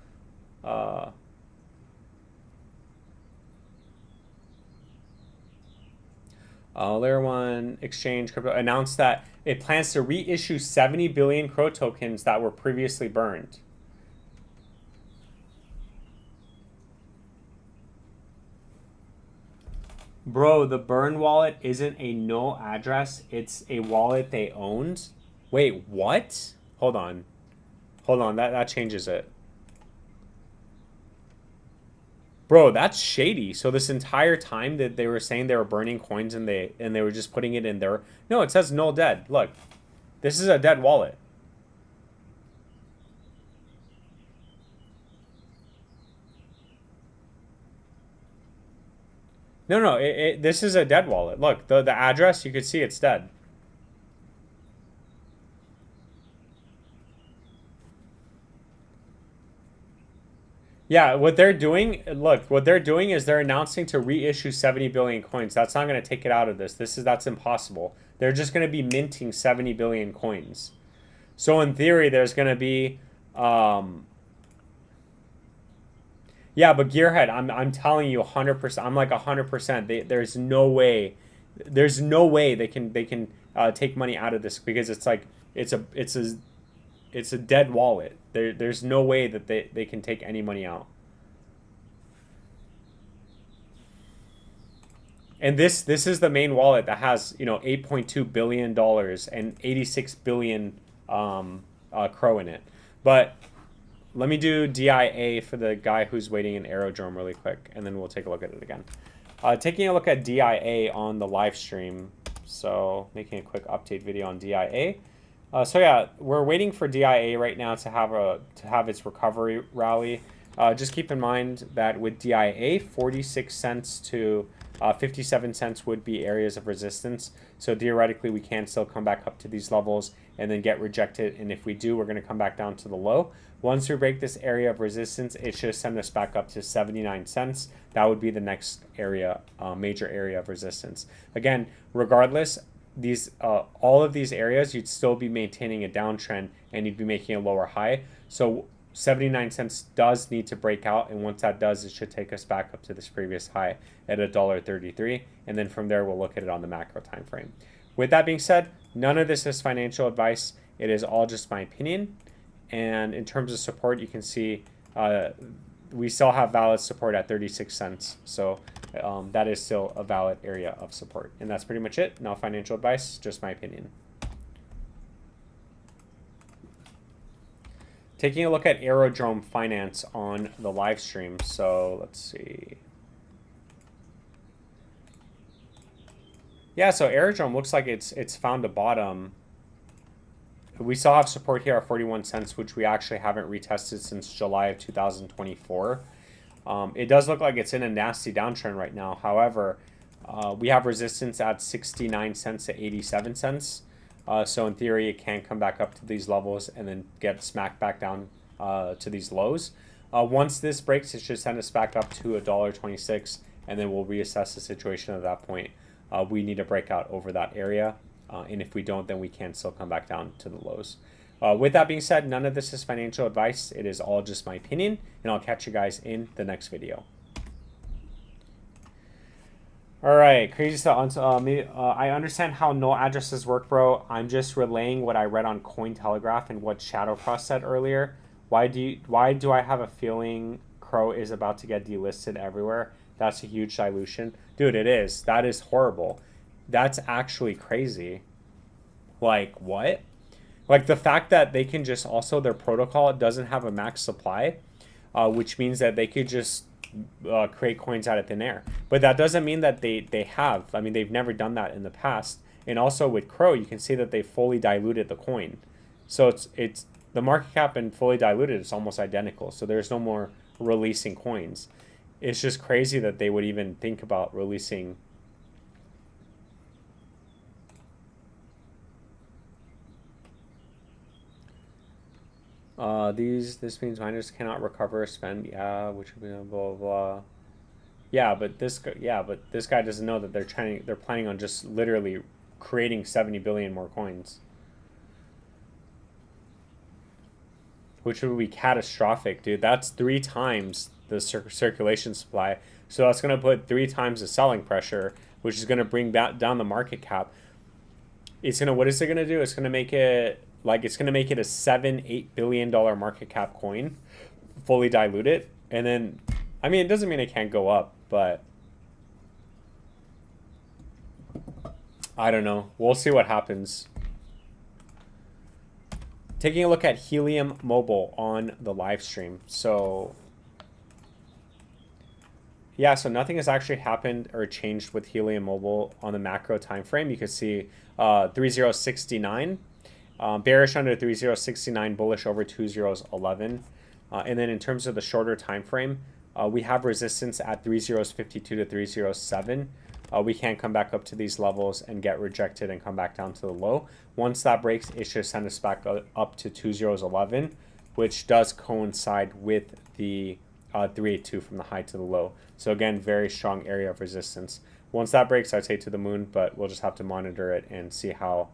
Layer 1 Exchange Crypto announced that it plans to reissue 70 billion Crow tokens that were previously burned. Bro, the burn wallet isn't a null address. It's a wallet they owned. Wait, what? Hold on. That changes it. Bro, that's shady. So this entire time that they were saying they were burning coins and they were just putting it in there. No, it says null dead. Look, this is a dead wallet. No, this is a dead wallet. Look, the address, you could see it's dead. Yeah, what they're doing is they're announcing to reissue 70 billion coins. That's not going to take it out of this. That's impossible. They're just going to be minting 70 billion coins. So in theory, there's going to be yeah, but Gearhead, I'm telling you 100%. I'm like 100%. There's no way they can take money out of this because it's like it's a dead wallet. There's no way that they can take any money out. And this is the main wallet that has, $8.2 billion and 86 billion Crow in it. But let me do DIA for the guy who's waiting in Aerodrome really quick, and then we'll take a look at it again. Taking a look at DIA on the live stream. So making a quick update video on DIA. So yeah, we're waiting for DIA right now to have its recovery rally. Just keep in mind that with DIA, 46 cents to 57 cents would be areas of resistance. So theoretically, we can still come back up to these levels and then get rejected. And if we do, we're going to come back down to the low. Once we break this area of resistance, it should send us back up to 79 cents. That would be the next area, major area of resistance. Again, regardless, all of these areas, you'd still be maintaining a downtrend and you'd be making a lower high. So 79 cents does need to break out, and once that does, it should take us back up to this previous high at $1.33, and then from there we'll look at it on the macro time frame. With that being said, none of this is financial advice. It is all just my opinion, And in terms of support, you can see we still have valid support at 36 cents. So that is still a valid area of support. And that's pretty much it. Not financial advice, just my opinion. Taking a look at Aerodrome Finance on the live stream. So let's see. Yeah, so Aerodrome looks like it's found a bottom. We still have support here at 41 cents, which we actually haven't retested since July of 2024. It does look like it's in a nasty downtrend right now. However, we have resistance at 69 cents to 87 cents. So in theory, it can come back up to these levels and then get smacked back down to these lows. Once this breaks, it should send us back up to $1.26, and then we'll reassess the situation at that point. We need to break out over that area. And if we don't, then we can still come back down to the lows. With that being said, none of this is financial advice. It is all just my opinion, and I'll catch you guys in the next video. All right, crazy stuff. I understand how null addresses work, bro. I'm just relaying what I read on Cointelegraph and what Shadowcross said earlier. Why do I have a feeling Crow is about to get delisted everywhere? That's a huge dilution. Dude, it is. That is horrible. That's actually crazy. Like, what? Like, the fact that they can just also, their protocol doesn't have a max supply, which means that they could just create coins out of thin air. But that doesn't mean that they have. I mean, they've never done that in the past. And also with Crow, you can see that they fully diluted the coin. So it's the market cap and fully diluted is almost identical. So there's no more releasing coins. It's just crazy that they would even think about releasing. This means miners cannot recover or spend. Yeah, which would be blah blah blah. Yeah, but this guy doesn't know that they're planning on just literally creating 70 billion more coins, which would be catastrophic, dude. That's 3 times the circulation supply. So that's going to put 3 times the selling pressure, which is going to bring down the market cap. It's going to, what is it going to do? It's going to make it, like, it's going to make it a $7-8 billion market cap coin, fully diluted. And then, I mean, it doesn't mean it can't go up, but I don't know. We'll see what happens. Taking a look at Helium Mobile on the live stream. So yeah, so nothing has actually happened or changed with Helium Mobile on the macro time frame. You can see 3069, bearish under 3069, bullish over 2011. And then in terms of the shorter time frame, we have resistance at 3052 to 307. We can come back up to these levels and get rejected and come back down to the low. Once that breaks, it should send us back up to 2011, which does coincide with the 382 from the high to the low. So again, very strong area of resistance. Once that breaks, I'd say to the moon, but we'll just have to monitor it and see how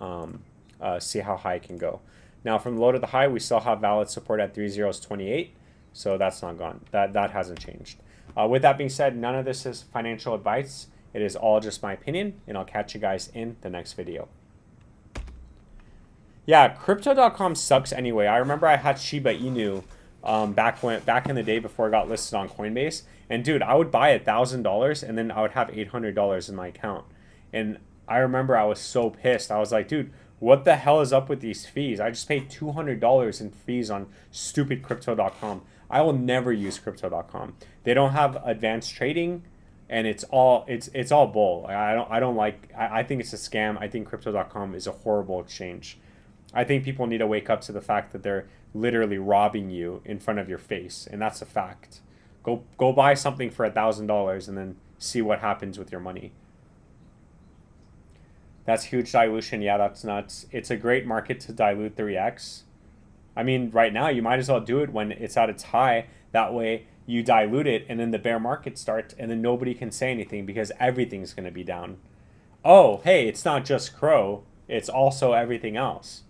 high it can go. Now from the low to the high, we still have valid support at 3028, so that's not gone. That hasn't changed. With that being said, none of this is financial advice. It is all just my opinion, and I'll catch you guys in the next video. Yeah, crypto.com sucks anyway. I remember I had Shiba Inu back in the day before it got listed on Coinbase. And dude, I would buy $1,000 and then I would have $800 in my account. And I remember I was so pissed. I was like, dude, what the hell is up with these fees? I just paid $200 in fees on stupid crypto.com. I will never use crypto.com. They don't have advanced trading, and it's all bull. I think it's a scam. I think crypto.com is a horrible exchange. I think people need to wake up to the fact that they're literally robbing you in front of your face, and that's a fact. Go buy something for $1,000 and then see what happens with your money. That's huge dilution. Yeah, that's nuts. It's a great market to dilute 3x. I mean, right now you might as well do it when it's at its high. That way you dilute it and then the bear market starts and then nobody can say anything because everything's going to be down. Oh, hey, it's not just Crow. It's also everything else.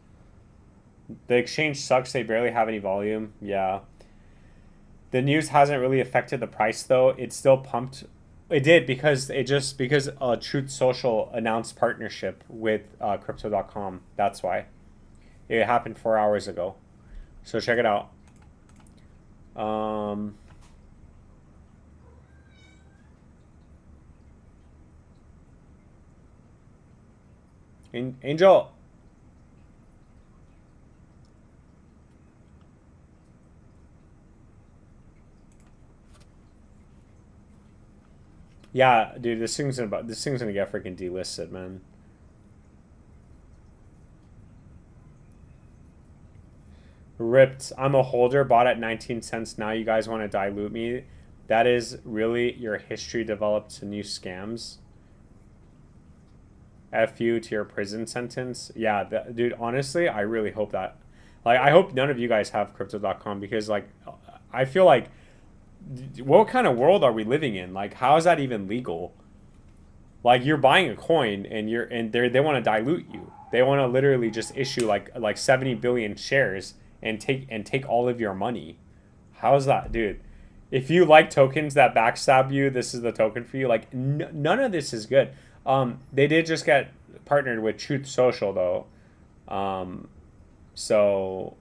The exchange sucks. They barely have any volume. Yeah. The news hasn't really affected the price though. It's still pumped. It did because Truth Social announced partnership with crypto.com. That's why. It happened 4 hours ago. So check it out. Angel. Yeah, dude, this thing's gonna get freaking delisted, man. Ripped. I'm a holder, bought at 19 cents. Now you guys want to dilute me. That is really your history developed to new scams. F you to your prison sentence. Yeah, dude, honestly, I really hope that. Like, I hope none of you guys have crypto.com because, like, I feel like, what kind of world are we living in? Like, how is that even legal? Like, you're buying a coin and they want to dilute you. They want to literally just issue like 70 billion shares and take all of your money. How's that, dude? If you like tokens that backstab you, this is the token for you. Like, none of this is good. They did just get partnered with Truth Social though. So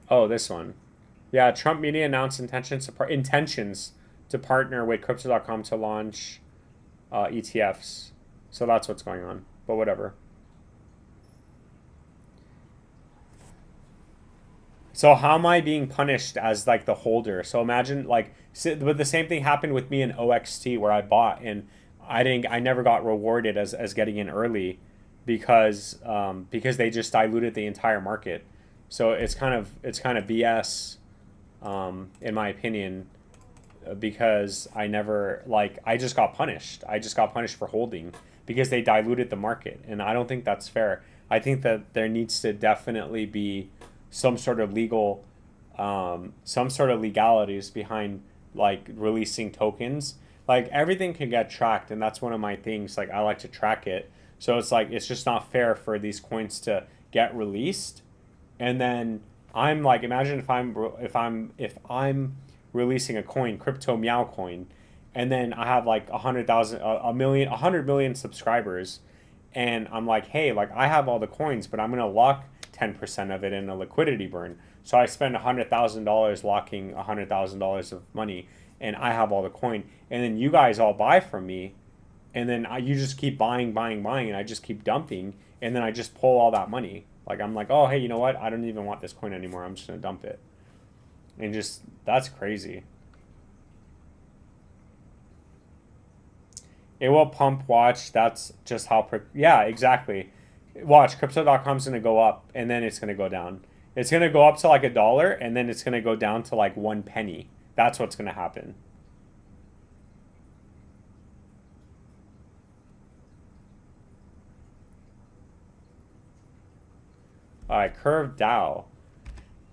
oh, this one. Yeah, Trump media announced intentions to partner with crypto.com to launch ETFs. So that's what's going on. But whatever. So how am I being punished as like the holder? So imagine like, but the same thing happened with me in OXT where I bought and I never got rewarded as getting in early because they just diluted the entire market. So it's kind of BS, in my opinion, because I just got punished. I just got punished for holding because they diluted the market, and I don't think that's fair. I think that there needs to definitely be some sort of legalities behind like releasing tokens. Like everything can get tracked, and that's one of my things. Like I like to track it, so it's like it's just not fair for these coins to get released, and then I'm like, imagine if I'm releasing a coin, crypto meow coin, and then I have like 100,000, a million, 100 million subscribers, and I'm like, hey, like I have all the coins, but I'm gonna lock 10% of it in a liquidity burn. So I spend $100,000 locking $100,000 of money, and I have all the coin. And then you guys all buy from me, and then you just keep buying, and I just keep dumping, and then I just pull all that money. Like I'm like, oh hey, you know what? I don't even want this coin anymore. I'm just gonna dump it. And just that's crazy. It will pump. Watch. That's just how. Yeah, exactly. Watch, crypto.com's going to go up and then it's going to go down. It's going to go up to like $1 and then it's going to go down to like 1 penny. That's what's going to happen. All right, Curved DAO.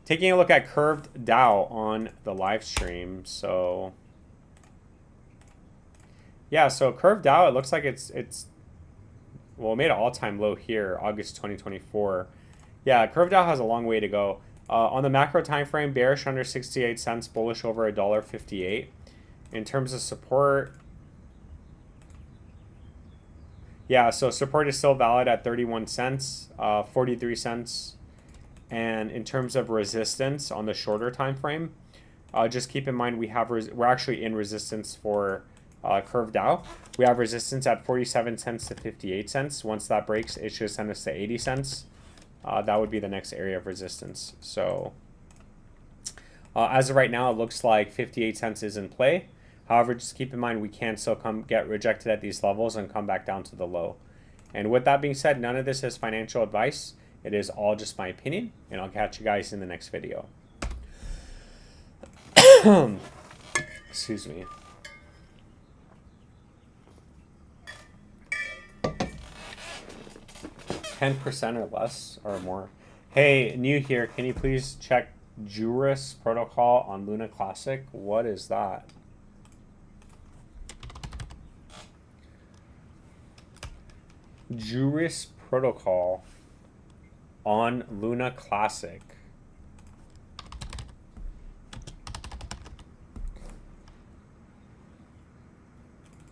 Taking a look at Curved DAO on the live stream. So yeah, so Curved DAO, it looks like it's well, it made an all-time low here, August 2024. Yeah, Curved DAO has a long way to go. On the macro time frame, bearish under 68 cents, bullish over $1.58. In terms of support, yeah, so support is still valid at 31 cents, 43 cents. And in terms of resistance on the shorter time frame, just keep in mind we're actually in resistance for Curved DAO. We have resistance at 47 cents to 58 cents. Once that breaks, it should send us to 80 cents. That would be the next area of resistance. So as of right now, it looks like 58 cents is in play. However, just keep in mind we can still get rejected at these levels and come back down to the low. And with that being said, none of this is financial advice. It is all just my opinion, and I'll catch you guys in the next video. Excuse me. %10 or less or more. Hey, new here. Can you please check Juris protocol on Luna Classic? What is that? Juris protocol on Luna Classic.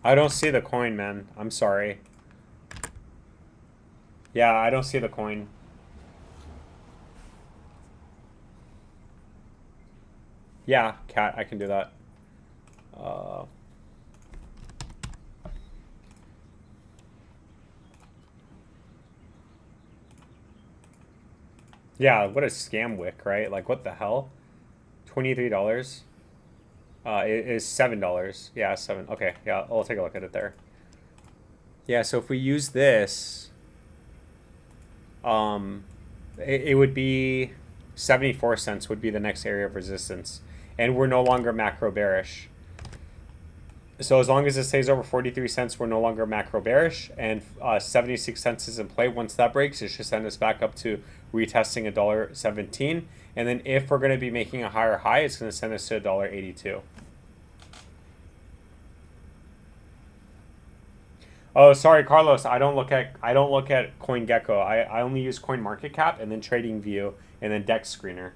I don't see the coin, man. I'm sorry. Yeah, I don't see the coin. Yeah, cat, I can do that. Yeah, what a scam wick, right? Like, what the hell? $23. It is $7. Yeah, 7. Okay, yeah, I'll take a look at it there. Yeah, so if we use this, it would be 74 cents would be the next area of resistance. And we're no longer macro bearish. So as long as it stays over 43 cents, we're no longer macro bearish. And 76 cents is in play. Once that breaks, it should send us back up to retesting $1.17. And then if we're going to be making a higher high, it's going to send us to $1.82. Oh, sorry, Carlos. I don't look at CoinGecko. I only use CoinMarketCap and then TradingView and then Dex Screener.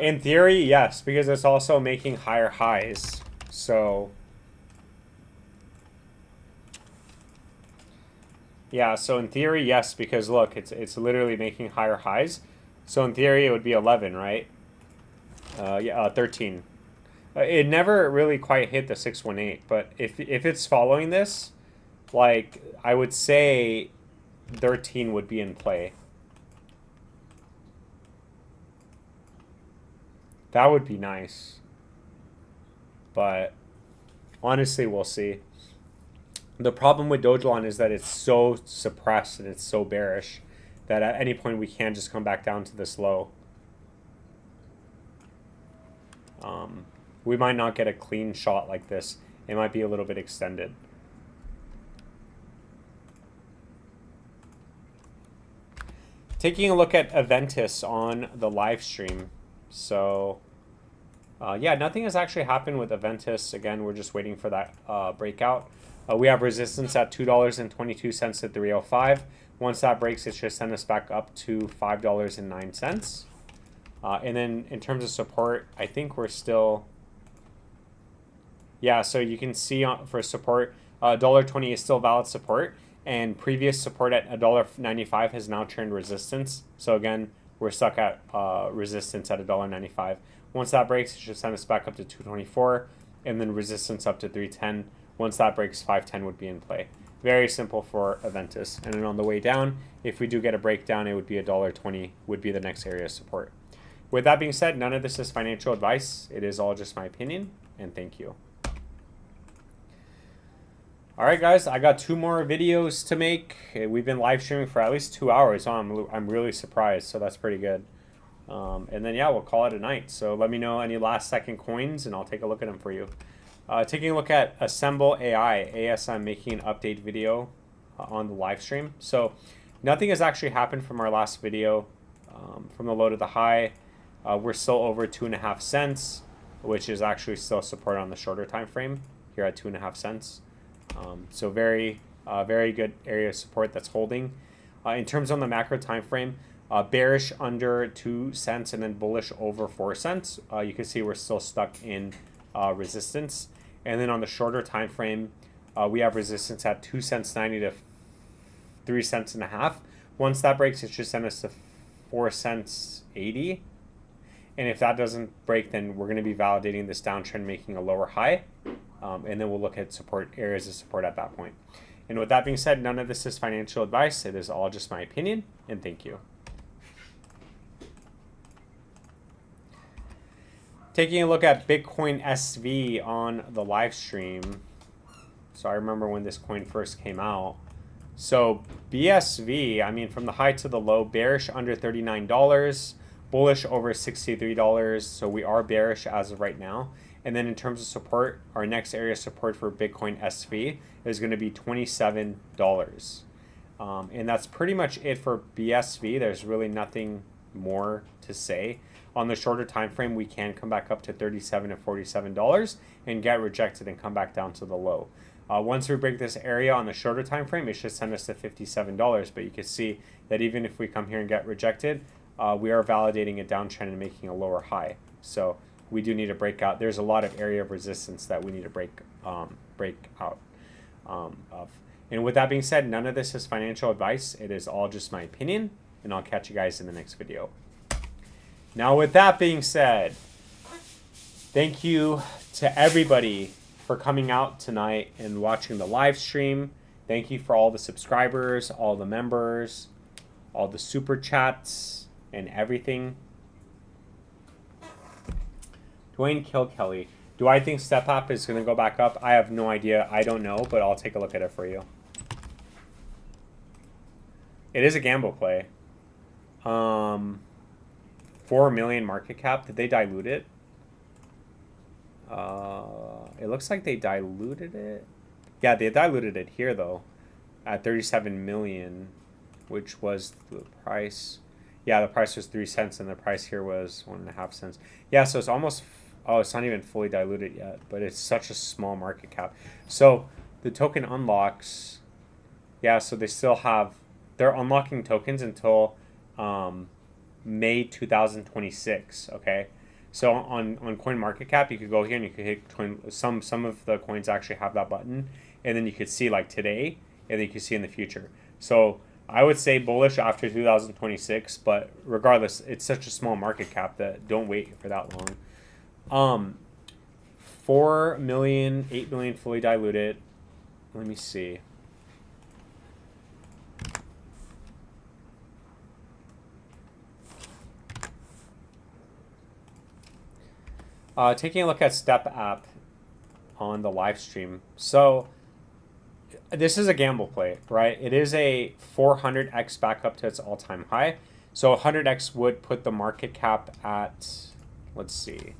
In theory, yes, because it's also making higher highs. So yeah, so in theory, yes, because look, it's literally making higher highs. So in theory, it would be 11, right? Yeah, 13. It never really quite hit the 618, but if it's following this, like, I would say 13 would be in play. That would be nice. But honestly, we'll see. The problem with DOGECOIN is that it's so suppressed and it's so bearish that at any point we can just come back down to this low. We might not get a clean shot like this. It might be a little bit extended. Taking a look at Aventus on the live stream. So, yeah, nothing has actually happened with Aventus. Again, we're just waiting for that breakout. We have resistance at $2.22 at 305. Once that breaks, it should send us back up to $5.09. And then in terms of support, I think we're still... Yeah, so you can see for support, $1.20 is still valid support. And previous support at $1.95 has now turned resistance. So again, we're stuck at resistance at $1.95. Once that breaks, it should send us back up to 224, and then resistance up to 310. Once that breaks, 510 would be in play. Very simple for Aventus. And then on the way down, if we do get a breakdown, it would be $1.20 would be the next area of support. With that being said, none of this is financial advice. It is all just my opinion, and thank you. All right, guys, I got 2 more videos to make. We've been live streaming for at least 2 hours. So I'm really surprised, so that's pretty good. And then, yeah, we'll call it a night. So let me know any last-second coins, and I'll take a look at them for you. Taking a look at Assemble AI, ASM making an update video on the live stream. So nothing has actually happened from our last video. From the low to the high, we're still over 2.5 cents, which is actually still support on the shorter time frame here at 2.5 cents. So very good area of support that's holding. In terms on the macro time frame, bearish under 2 cents and then bullish over 4 cents. You can see we're still stuck in resistance. And then on the shorter time frame, we have resistance at 2 cents 90 to 3 cents and a half. Once that breaks, it should send us to 4 cents 80. And if that doesn't break, then we're going to be validating this downtrend, making a lower high. And then we'll look at support areas of support at that point. And with that being said, none of this is financial advice. It is all just my opinion, and thank you. Taking a look at Bitcoin SV on the live stream. So I remember when this coin first came out. So BSV, I mean, from the high to the low, bearish under $39, bullish over $63. So we are bearish as of right now. And then in terms of support, our next area of support for Bitcoin SV is going to be $27. And that's pretty much it for BSV. There's really nothing more to say. On the shorter time frame, we can come back up to $37 and $47 and get rejected and come back down to the low. Once we break this area on the shorter time frame, it should send us to $57. But you can see that even if we come here and get rejected, we are validating a downtrend and making a lower high. So we do need to break out. There's a lot of area of resistance that we need to break out of. And with that being said, none of this is financial advice. It is all just my opinion, and I'll catch you guys in the next video. Now, with that being said, thank you to everybody for coming out tonight and watching the live stream. Thank you for all the subscribers, all the members, all the super chats, and everything. Dwayne Kilkelly. Do I think StepApp is going to go back up? I have no idea. I don't know, but I'll take a look at it for you. It is a gamble play. 4 million market cap. Did they dilute it? It looks like they diluted it. Yeah, they diluted it here though, at 37 million, which was the price. Yeah, the price was 3 cents, and the price here was 1.5 cents. Yeah, so it's almost. Oh, it's not even fully diluted yet, but it's such a small market cap. So the token unlocks. Yeah, so they still have. They're unlocking tokens until May 2026. Okay. So on CoinMarketCap, you could go here and you could hit some of the coins actually have that button, and then you could see like today, and then you can see in the future. So I would say bullish after 2026, but regardless, it's such a small market cap that don't wait for that long. 4 million, 8 million fully diluted. Let me see. Taking a look at StepApp on the live stream. So this is a gamble play, right? It is a 400x back up to its all-time high. So 100x would put the market cap at, let's see.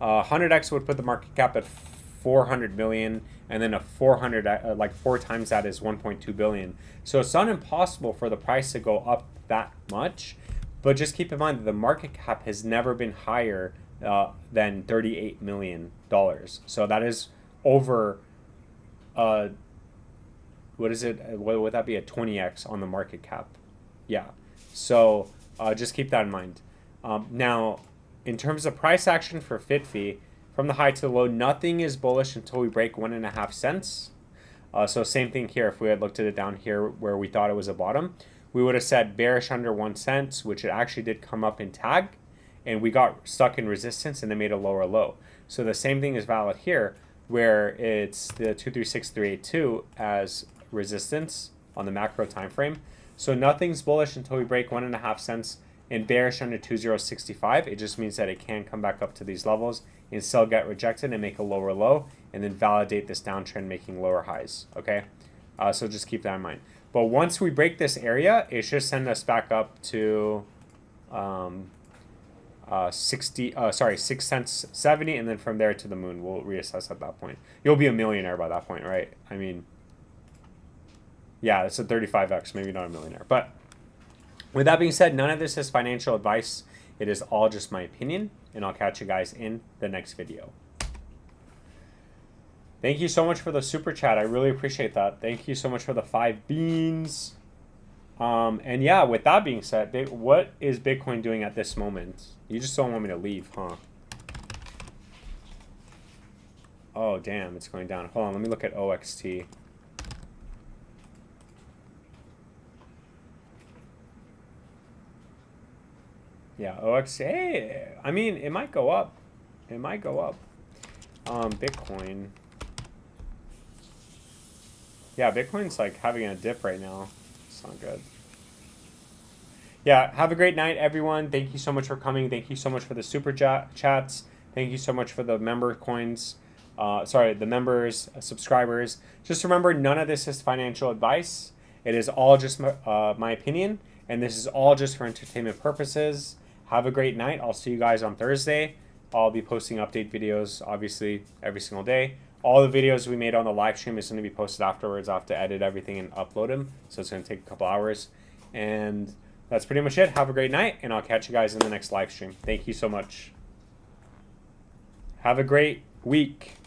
100x would put the market cap at 400 million, and then a 400, like 4 times that is 1.2 billion. So it's not impossible for the price to go up that much. But just keep in mind that the market cap has never been higher than $38 million. So that is over, what is it? What would that be? A 20x on the market cap. Yeah. So just keep that in mind. Now, in terms of price action for FitFi, from the high to the low, nothing is bullish until we break 1.5 cents. So same thing here. If we had looked at it down here where we thought it was a bottom, we would have said bearish under 1 cent, which it actually did come up in tag, and we got stuck in resistance and then made a lower low. So the same thing is valid here, where it's the 236382 as resistance on the macro time frame. So nothing's bullish until we break 1.5 cents, and bearish under 2065. It just means that it can come back up to these levels and still get rejected and make a lower low, and then validate this downtrend making lower highs. Okay, so just keep that in mind. But once we break this area, it should send us back up to 6 cents 70, and then from there to the moon. We'll reassess at that point. You'll be a millionaire by that point, right? I mean, yeah, it's a 35x, maybe not a millionaire. But with that being said, none of this is financial advice. It is all just my opinion, and I'll catch you guys in the next video. Thank you so much for the super chat. I really appreciate that. Thank you so much for the 5 beans. And yeah, with that being said, what is Bitcoin doing at this moment? You just don't want me to leave, huh? Oh, damn, it's going down. Hold on, let me look at OXT. Yeah, OXT. Hey, I mean, it might go up. It might go up. Bitcoin. Yeah, Bitcoin's like having a dip right now. It's not good. Yeah, have a great night, everyone. Thank you so much for coming. Thank you so much for the super chats. Thank you so much for the member coins. The members, subscribers. Just remember, none of this is financial advice. It is all just my opinion, and this is all just for entertainment purposes. Have a great night. I'll see you guys on Thursday. I'll be posting update videos, obviously, every single day. All the videos we made on the live stream is going to be posted afterwards. I have to edit everything and upload them, so it's going to take a couple hours. And that's pretty much it. Have a great night, and I'll catch you guys in the next live stream. Thank you so much. Have a great week.